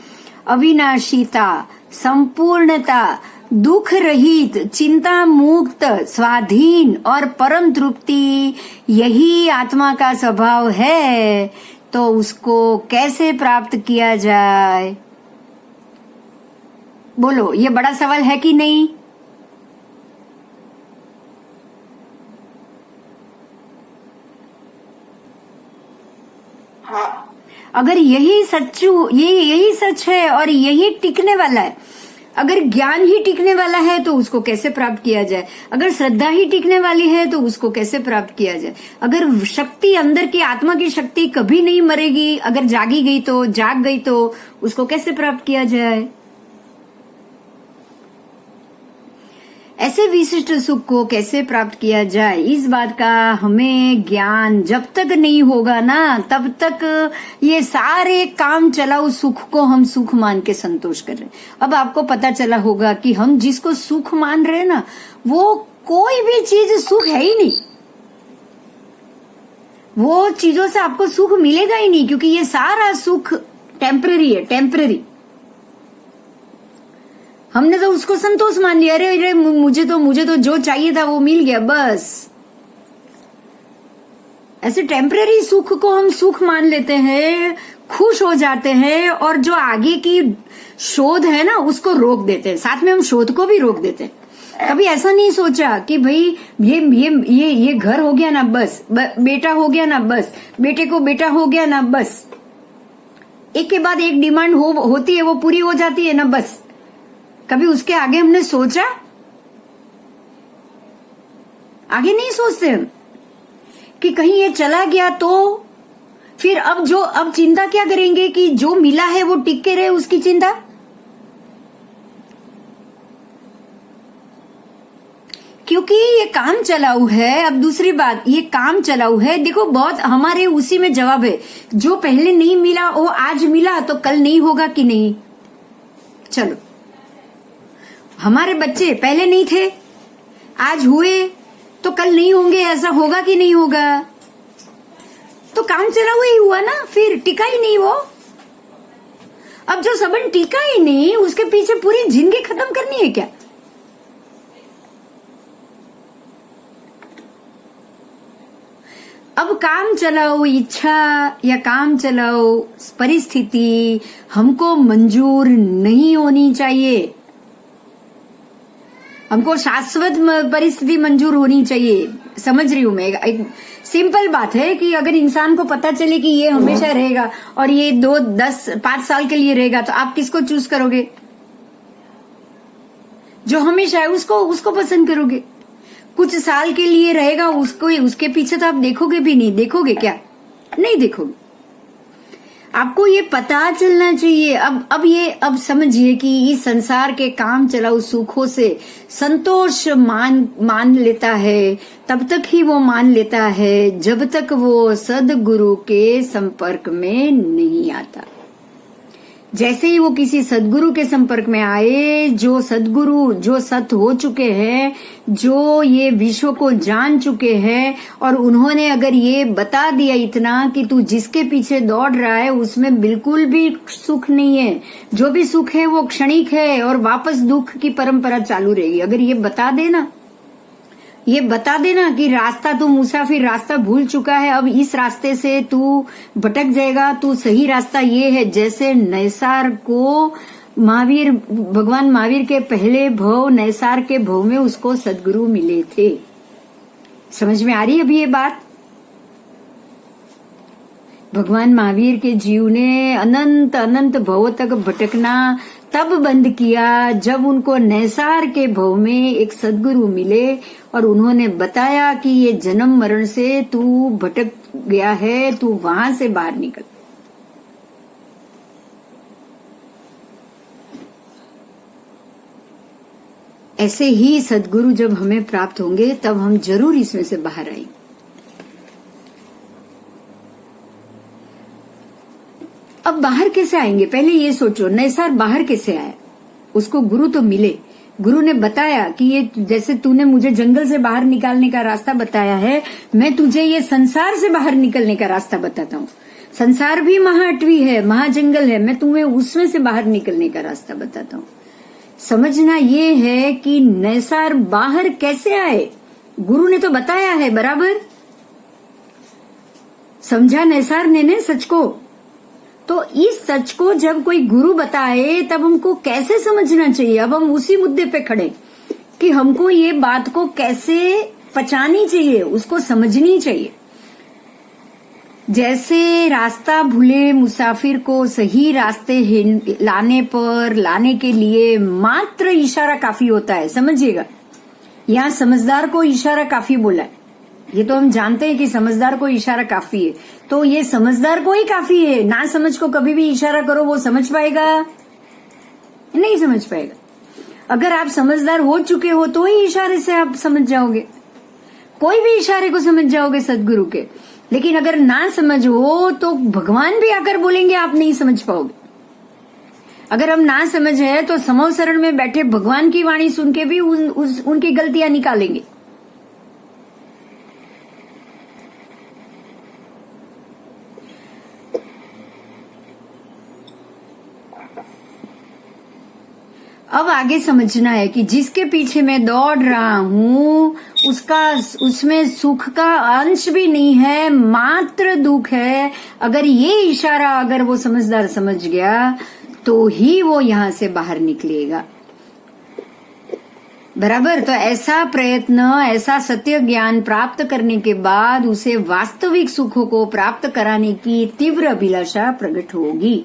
अविनाशीता, संपूर्णता, दुख रहित, चिंता मुक्त, स्वाधीन और परम तृप्ति, यही आत्मा का स्वभाव है। तो उसको कैसे प्राप्त किया जाए? बोलो, ये बड़ा सवाल है कि नहीं? अगर यही यही सच है और यही टिकने वाला है, अगर ज्ञान ही टिकने वाला है तो उसको कैसे प्राप्त किया जाए? अगर श्रद्धा ही टिकने वाली है तो उसको कैसे प्राप्त किया जाए? अगर शक्ति, अंदर की आत्मा की शक्ति कभी नहीं मरेगी, अगर जागी गई तो, जाग गई तो उसको कैसे प्राप्त किया जाए? ऐसे विशिष्ट सुख को कैसे प्राप्त किया जाए, इस बात का हमें ज्ञान जब तक नहीं होगा ना, तब तक ये सारे काम चलाऊ सुख को हम सुख मान के संतोष कर रहे हैं। अब आपको पता चला होगा कि हम जिसको सुख मान रहे हैं ना, वो कोई भी चीज सुख है ही नहीं। वो चीजों से आपको सुख मिलेगा ही नहीं, क्योंकि ये सारा सुख टेम्पररी है, टेम्पररी। हमने तो उसको संतोष मान लिया, अरे मुझे तो जो चाहिए था वो मिल गया, बस। ऐसे टेम्पररी सुख को हम सुख मान लेते हैं, खुश हो जाते हैं, और जो आगे की शोध है ना उसको रोक देते हैं, साथ में हम शोध को भी रोक देते हैं। कभी ऐसा नहीं सोचा कि भाई ये घर हो गया ना बस, बेटा हो गया ना बस, बेटे को बेटा हो गया ना बस, एक के बाद एक डिमांड होती है, वो पूरी हो जाती है ना बस। कभी उसके आगे हमने सोचा? आगे नहीं सोचते हम कि कहीं ये चला गया तो फिर अब चिंता क्या करेंगे कि जो मिला है वो टिक के रहे, उसकी चिंता। क्योंकि ये काम चलाऊ है। अब दूसरी बात, ये काम चलाऊ है। देखो, बहुत हमारे उसी में जवाब है, जो पहले नहीं मिला वो आज मिला तो कल नहीं होगा कि नहीं? चलो, हमारे बच्चे पहले नहीं थे, आज हुए तो कल नहीं होंगे, ऐसा होगा कि नहीं होगा? तो काम चला हुआ ही हुआ ना, फिर टिका ही नहीं वो। अब जो सबन टिका ही नहीं, उसके पीछे पूरी जिंदगी खत्म करनी है क्या? अब काम चलाओ इच्छा या काम चलाओ परिस्थिति हमको मंजूर नहीं होनी चाहिए। हमको शाश्वत परिस्थिति मंजूर होनी चाहिए। समझ रही हूं मैं, एक सिंपल बात है कि अगर इंसान को पता चले कि ये हमेशा रहेगा और ये 2, 10, 5 साल के लिए रहेगा, तो आप किसको चूज करोगे? जो हमेशा है उसको पसंद करोगे। कुछ साल के लिए रहेगा उसके पीछे तो आप देखोगे भी नहीं। देखोगे क्या? नहीं देखोगे। आपको ये पता चलना चाहिए। अब समझिए कि इस संसार के काम चलाऊ सुखों से संतोष मान लेता है, तब तक ही वो मान लेता है जब तक वो सदगुरु के संपर्क में नहीं आता। जैसे ही वो किसी सदगुरु के संपर्क में आए, जो सदगुरु जो सत हो चुके हैं, जो ये विश्व को जान चुके हैं, और उन्होंने अगर ये बता दिया इतना कि तू जिसके पीछे दौड़ रहा है उसमें बिल्कुल भी सुख नहीं है, जो भी सुख है वो क्षणिक है और वापस दुख की परंपरा चालू रहेगी। अगर ये बता देना कि रास्ता तू मुसाफिर रास्ता भूल चुका है, अब इस रास्ते से तू भटक जाएगा, तू सही रास्ता ये है। जैसे नैसार को भगवान महावीर के पहले भव नैसार के भव में उसको सदगुरु मिले थे। समझ में आ रही है अभी ये बात? भगवान महावीर के जीव ने अनंत भव तक भटकना तब बंद किया जब उनको नैसार के भव में एक सदगुरु मिले और उन्होंने बताया कि ये जन्म मरण से तू भटक गया है, तू वहां से बाहर निकल। ऐसे ही सदगुरु जब हमें प्राप्त होंगे तब हम जरूर इसमें से बाहर आएंगे। अब बाहर कैसे आएंगे? पहले ये सोचो, नैसार बाहर कैसे आया? उसको गुरु तो मिले, गुरु ने बताया कि ये जैसे तूने मुझे जंगल से बाहर निकालने का रास्ता बताया है, मैं तुझे ये संसार से बाहर निकलने का रास्ता बताता हूँ। संसार भी महाअटवी है, महाजंगल है, मैं तुम्हें उसमें से बाहर निकलने का रास्ता बताता हूँ। समझना ये है कि नैसार बाहर कैसे आए? गुरु ने तो बताया है, बराबर समझा नैसार ने सच को। तो इस सच को जब कोई गुरु बताए तब हमको कैसे समझना चाहिए? अब हम उसी मुद्दे पे खड़े कि हमको ये बात को कैसे पचानी चाहिए, उसको समझनी चाहिए। जैसे रास्ता भूले मुसाफिर को सही रास्ते लाने के लिए मात्र इशारा काफी होता है। समझिएगा, यहाँ समझदार को इशारा काफी बोला है। ये तो हम जानते हैं कि समझदार को इशारा काफी है, तो ये समझदार को ही काफी है। ना समझ को कभी भी इशारा करो, वो समझ पाएगा? नहीं समझ पाएगा। अगर आप समझदार हो चुके हो तो ही इशारे से आप समझ जाओगे, कोई भी इशारे को समझ जाओगे सदगुरु के। लेकिन अगर ना समझ हो तो भगवान भी आकर बोलेंगे, आप नहीं समझ पाओगे। अगर हम ना समझ है तो समव शरण में बैठे भगवान की वाणी सुन के भी उनकी गलतियां निकालेंगे। अब आगे समझना है कि जिसके पीछे मैं दौड़ रहा हूँ उसमें सुख का अंश भी नहीं है, मात्र दुख है। अगर ये इशारा अगर वो समझदार समझ गया तो ही वो यहाँ से बाहर निकलेगा, बराबर। तो ऐसा प्रयत्न, ऐसा सत्य ज्ञान प्राप्त करने के बाद उसे वास्तविक सुखों को प्राप्त कराने की तीव्र अभिलाषा प्रकट होगी।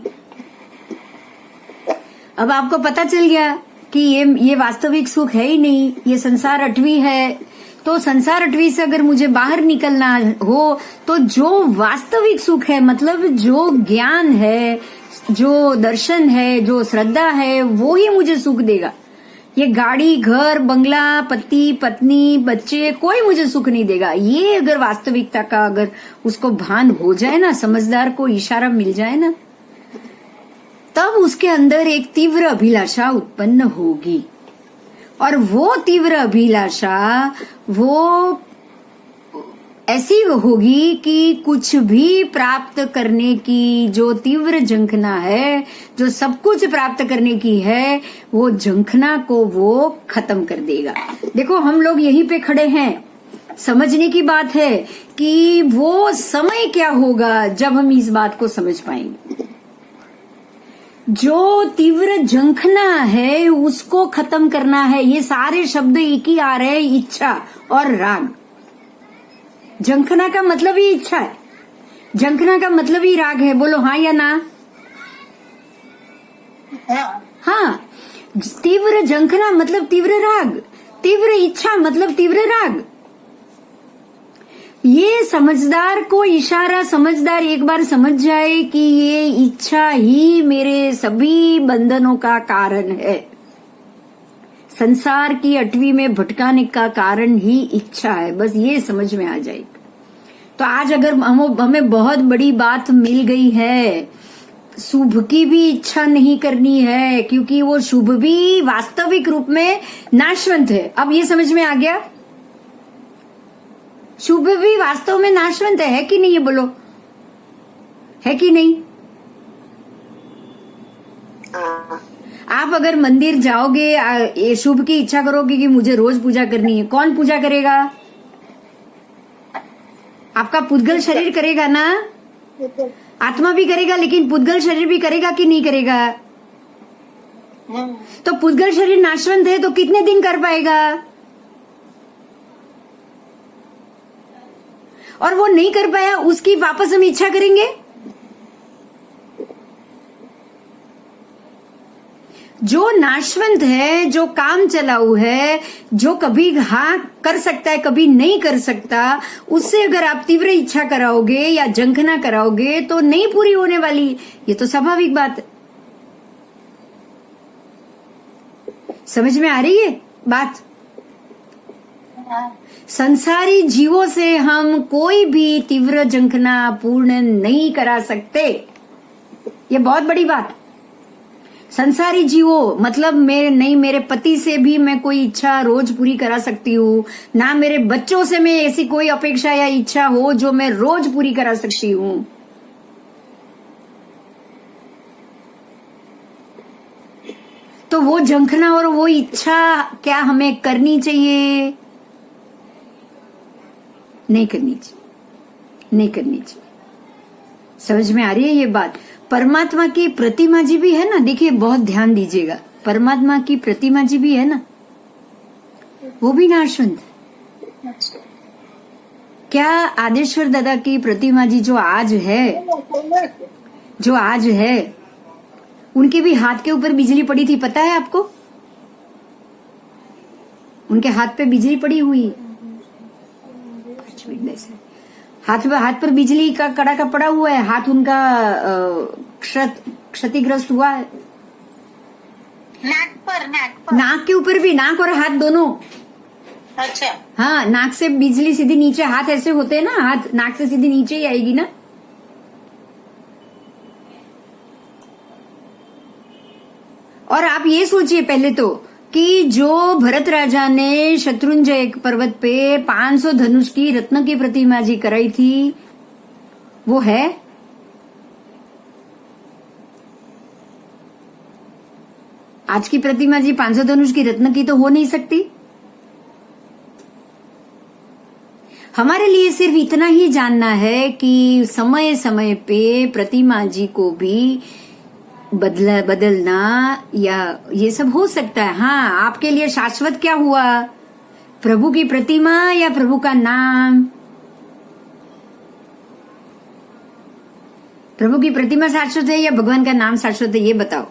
अब आपको पता चल गया कि ये वास्तविक सुख है ही नहीं, ये संसार अटवी है। तो संसार अटवी से अगर मुझे बाहर निकलना हो तो जो वास्तविक सुख है, मतलब जो ज्ञान है, जो दर्शन है, जो श्रद्धा है, वो ही मुझे सुख देगा। ये गाड़ी, घर, बंगला, पति, पत्नी, बच्चे, कोई मुझे सुख नहीं देगा। ये अगर वास्तविकता का अगर उसको भान हो जाए ना, समझदार को इशारा मिल जाए ना, तब उसके अंदर एक तीव्र अभिलाषा उत्पन्न होगी। और वो तीव्र अभिलाषा वो ऐसी होगी कि कुछ भी प्राप्त करने की जो तीव्र झंखना है, जो सब कुछ प्राप्त करने की है, वो झंखना को वो खत्म कर देगा। देखो, हम लोग यहीं पे खड़े हैं। समझने की बात है कि वो समय क्या होगा जब हम इस बात को समझ पाएंगे। जो तीव्र झंखना है उसको खत्म करना है। ये सारे शब्द एक ही आ रहे हैं, इच्छा और राग। झंखना का मतलब ही इच्छा है, झंखना का मतलब ही राग है। बोलो हाँ या ना? हाँ, तीव्र झंखना मतलब तीव्र राग, तीव्र इच्छा मतलब तीव्र राग। ये समझदार को इशारा, समझदार एक बार समझ जाए कि ये इच्छा ही मेरे सभी बंधनों का कारण है, संसार की अटवी में भटकाने का कारण ही इच्छा है, बस ये समझ में आ जाएगा। तो आज अगर हमें बहुत बड़ी बात मिल गई है, शुभ की भी इच्छा नहीं करनी है, क्योंकि वो शुभ भी वास्तविक रूप में नाशवंत है। अब ये समझ में आ गया? शुभ भी वास्तव में नाशवंत है कि नहीं? ये बोलो, है कि नहीं? आप अगर मंदिर जाओगे, ये शुभ की इच्छा करोगे कि मुझे रोज पूजा करनी है, कौन पूजा करेगा? आपका पुद्गल शरीर करेगा ना? आत्मा भी करेगा, लेकिन पुद्गल शरीर भी करेगा कि नहीं करेगा? तो पुद्गल शरीर नाशवंत है तो कितने दिन कर पाएगा? और वो नहीं कर पाया, उसकी वापस हम इच्छा करेंगे? जो नाशवंत है, जो काम चलाऊ है, जो कभी हाँ कर सकता है कभी नहीं कर सकता, उससे अगर आप तीव्र इच्छा कराओगे या झंखना कराओगे तो नहीं पूरी होने वाली। ये तो स्वाभाविक बात है। समझ में आ रही है बात? संसारी जीवों से हम कोई भी तीव्र झंखना पूर्ण नहीं करा सकते, ये बहुत बड़ी बात। संसारी जीवों मतलब मेरे पति से भी मैं कोई इच्छा रोज पूरी करा सकती हूँ, ना मेरे बच्चों से मैं ऐसी कोई अपेक्षा या इच्छा हो जो मैं रोज पूरी करा सकती हूँ। तो वो झंखना और वो इच्छा क्या हमें करनी चाहिए? नहीं करनी चाहिए, नहीं करनी चाहिए। समझ में आ रही है ये बात? परमात्मा की प्रतिमा जी भी है ना, देखिए बहुत ध्यान दीजिएगा, परमात्मा की प्रतिमा जी भी है ना, वो भी नाशवंत है। क्या आदेश्वर दादा की प्रतिमा जी जो आज है, उनके भी हाथ के ऊपर बिजली पड़ी थी, पता है आपको? उनके हाथ पे बिजली पड़ी हुई, हाथ पर बिजली का कड़ाका पड़ा हुआ है, हाथ उनका क्षतिग्रस्त हुआ है। नाक के ऊपर भी, नाक और हाथ दोनों।
अच्छा।
हाँ, नाक से बिजली सीधी नीचे, हाथ ऐसे होते हैं ना, हाथ नाक से सीधी नीचे ही आएगी ना। और आप ये सोचिए पहले तो कि जो भरत राजा ने शत्रुंजय पर्वत पे 500 धनुष की रत्न की प्रतिमा जी कराई थी, वो है? आज की प्रतिमा जी 500 धनुष की रत्न की तो हो नहीं सकती। हमारे लिए सिर्फ इतना ही जानना है कि समय समय पे प्रतिमा जी को भी बदलना या ये सब हो सकता है। हाँ, आपके लिए शाश्वत क्या हुआ? प्रभु की प्रतिमा या प्रभु का नाम? प्रभु की प्रतिमा शाश्वत है या भगवान का नाम शाश्वत है, ये बताओ।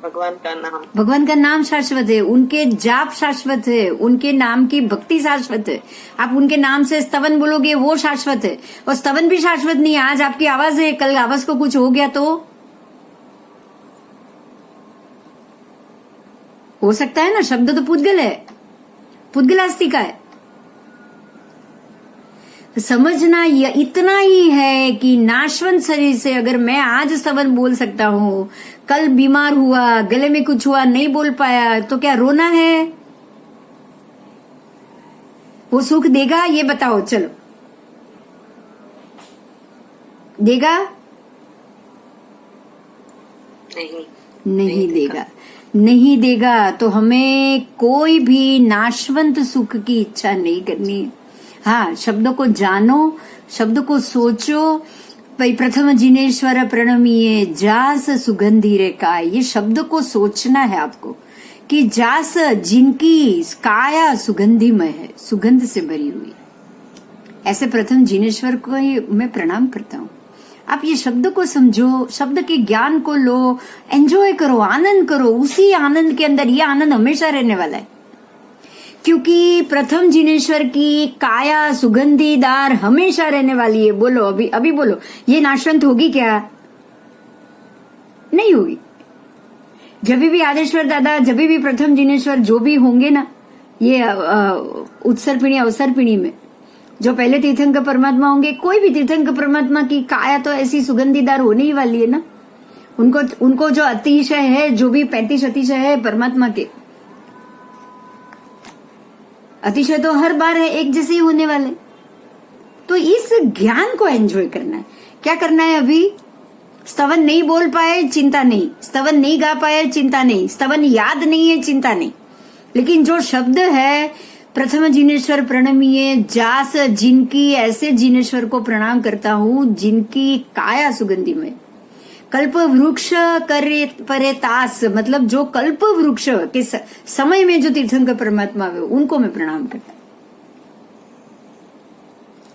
भगवान का नाम।
भगवान का नाम शाश्वत है, उनके जाप शाश्वत है, उनके नाम की भक्ति शाश्वत है। आप उनके नाम से स्तवन बोलोगे वो शाश्वत है, और स्तवन भी शाश्वत नहीं है। आज आपकी आवाज है, कल आवाज को कुछ हो गया तो हो सकता है ना। शब्द तो पुद्गल है, पुद्गलास्ति का है। समझना इतना ही है कि नाशवंत शरीर से अगर मैं आज स्तवन बोल सकता हूँ, कल बीमार हुआ, गले में कुछ हुआ, नहीं बोल पाया, तो क्या रोना है? वो सुख देगा? ये बताओ, चलो देगा? नहीं देगा, नहीं देगा। तो हमें कोई भी नाशवंत सुख की इच्छा नहीं करनी। हाँ, शब्दों को जानो, शब्द को सोचो, भाई प्रथम जिनेश्वर प्रणमीये जास सुगंधी रे काय, ये शब्द को सोचना है आपको कि जास जिनकी काया सुगंधिमय है, सुगंध से भरी हुई। ऐसे प्रथम जिनेश्वर को ही मैं प्रणाम करता हूँ। आप ये शब्द को समझो, शब्द के ज्ञान को लो, एंजॉय करो, आनंद करो। उसी आनंद के अंदर ये आनंद हमेशा रहने वाला है, क्योंकि प्रथम जिनेश्वर की काया सुगंधीदार हमेशा रहने वाली है। बोलो अभी अभी बोलो, ये नाशवंत होगी क्या? नहीं होगी। जब भी आदेश्वर दादा, जब भी प्रथम जिनेश्वर जो भी होंगे ना, ये उत्सर पिणी अवसर पिणी में जो पहले तीर्थंकर परमात्मा होंगे, कोई भी तीर्थंकर परमात्मा की काया तो ऐसी सुगंधीदार होने ही वाली है ना। उनको जो अतिशय है, जो भी 35 अतिशय है परमात्मा के, अतिशय तो हर बार है, एक जैसे ही होने वाले। तो इस ज्ञान को एंजॉय करना है। क्या करना है? अभी स्तवन नहीं बोल पाए, चिंता नहीं। स्तवन नहीं गा पाए, चिंता नहीं। स्तवन याद नहीं है, चिंता नहीं। लेकिन जो शब्द है प्रथम जिनेश्वर प्रणमीये जास, जिनकी, ऐसे जिनेश्वर को प्रणाम करता हूं जिनकी काया सुगंधिमय, कल्प वृक्ष करे परे तास, मतलब जो कल्प वृक्ष के समय में जो तीर्थंकर परमात्मा है उनको मैं प्रणाम करता हूं।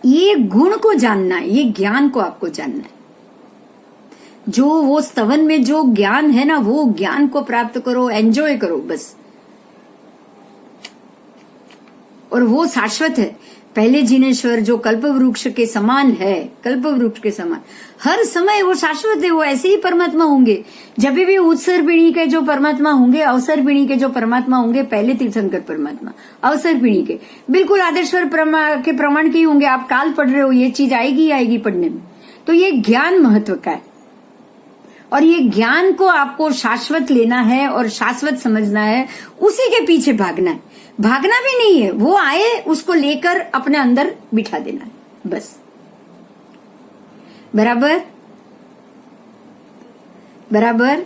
ये गुण को जानना है, ये ज्ञान को आपको जानना है। जो वो स्तवन में जो ज्ञान है ना, वो ज्ञान को प्राप्त करो, एंजॉय करो बस। और वो शाश्वत है। पहले जिनेश्वर जो कल्प वृक्ष के समान है, कल्प वृक्ष के समान, हर समय वो शाश्वत है। वो ऐसे ही परमात्मा होंगे। जब भी उत्सर पीढ़ी के जो परमात्मा होंगे, अवसर पीढ़ी के जो परमात्मा होंगे, पहले तीर्थंकर परमात्मा, अवसर पीढ़ी के बिल्कुल आदेश्वर के प्रमाण के ही होंगे। आप काल पढ़ रहे हो, ये चीज आएगी पढ़ने में। तो ये ज्ञान महत्व का है, और ये ज्ञान को आपको शाश्वत लेना है और शाश्वत समझना है। उसी के पीछे भागना है। भागना भी नहीं है, वो आए उसको लेकर अपने अंदर बिठा देना है बस। बराबर बराबर।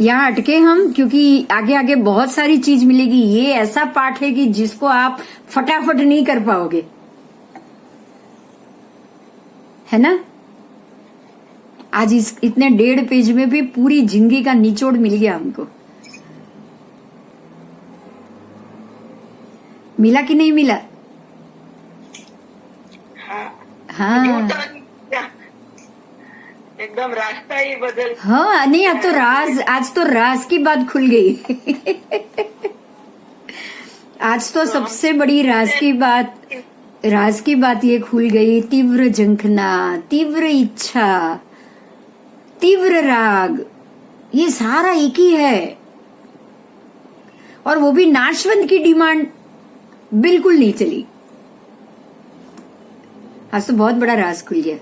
यहाँ अटके हम, क्योंकि आगे आगे बहुत सारी चीज मिलेगी। ये ऐसा पाठ है कि जिसको आप फटाफट नहीं कर पाओगे, है ना। आज इतने 1.5 पेज में भी पूरी जिंदगी का निचोड़ मिल गया हमको। मिला कि नहीं मिला? हाँ
एकदम रास्ता ही बदल।
हाँ नहीं, आज तो राज की बात खुल गई। आज तो सबसे बड़ी राज की बात ये खुल गई। तीव्र झंखना, तीव्र इच्छा, तीव्र राग, ये सारा एक ही है। और वो भी नाशवंत की डिमांड बिल्कुल नहीं चली। आज तो बहुत बड़ा राज खुल गया।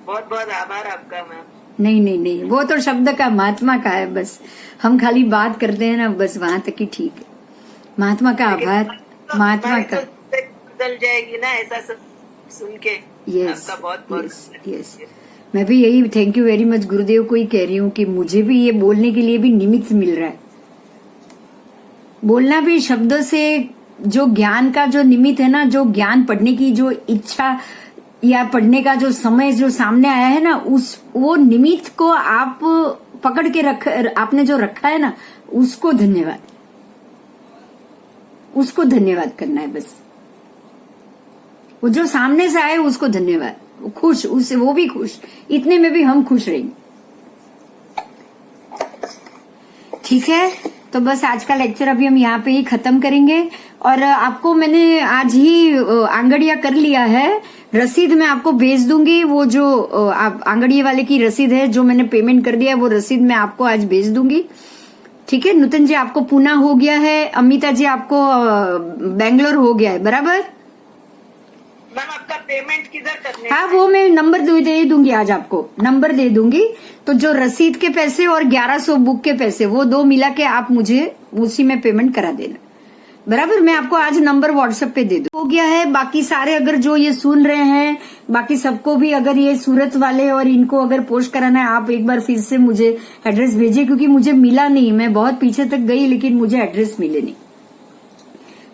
बहुत बहुत आभार आपका मैम।
नहीं, वो तो शब्द का, महात्मा का है बस। हम खाली बात करते हैं ना, बस वहां तक ही ठीक है। महात्मा का आभार, महात्मा का
बदल जाएगी ना, ऐसा सब सुन के।
यस,
आपका बहुत
यस। मैं भी यही थैंक यू वेरी मच गुरुदेव को ही कह रही हूँ कि मुझे भी ये बोलने के लिए भी निमित्त मिल रहा है। बोलना भी शब्दों से, जो ज्ञान का जो निमित्त है ना, जो ज्ञान पढ़ने की जो इच्छा या पढ़ने का जो समय जो सामने आया है ना, वो निमित्त को आप पकड़ के आपने जो रखा है ना, उसको धन्यवाद करना है बस। वो जो सामने से आए उसको धन्यवाद, खुश, उससे वो भी खुश, इतने में भी हम खुश रहेंगे। ठीक है, तो बस आज का लेक्चर अभी हम यहाँ पे ही खत्म करेंगे। और आपको मैंने आज ही आंगड़िया कर लिया है, रसीद मैं आपको भेज दूंगी। वो जो आप आंगड़िया वाले की रसीद है, जो मैंने पेमेंट कर दिया है, वो रसीद मैं आपको आज भेज दूंगी। ठीक है, नूतन जी आपको पूना हो गया है, अमिता जी आपको बेंगलोर हो गया है, बराबर।
मैम आपका पेमेंट किधर करने?
हाँ, वो मैं नंबर दे दूंगी, आज आपको नंबर दे दूंगी। तो जो रसीद के पैसे और 1100 बुक के पैसे, वो दो मिला के आप मुझे उसी में पेमेंट करा देना, बराबर। मैं आपको आज नंबर व्हाट्सएप पे दे दूं। हो गया है। बाकी सारे अगर जो ये सुन रहे हैं, बाकी सबको भी अगर ये सूरत वाले और इनको अगर पोस्ट कराना है, आप एक बार फिर से मुझे एड्रेस भेजिए, क्योंकि मुझे मिला नहीं। मैं बहुत पीछे तक गई, लेकिन मुझे एड्रेस मिले नहीं।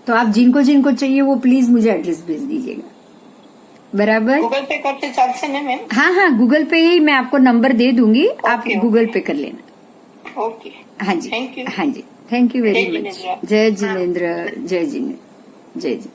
तो आप जिनको जिनको चाहिए वो प्लीज मुझे एड्रेस भेज दीजिएगा, बराबर।
ગૂગલ પે કરતે ચાલશે ને મેમ?
हाँ हाँ, गूगल पे ही मैं आपको नंबर दे दूंगी, आप
ओके,
गूगल पे कर लेना।
ઓકે,
हाँ जी,
थैंक यू।
हाँ जी, थैंक यू वेरी
जय
मच।
जिनेंद्र।
जय जिनेंद्र, जय जिनेंद्र, जय जी।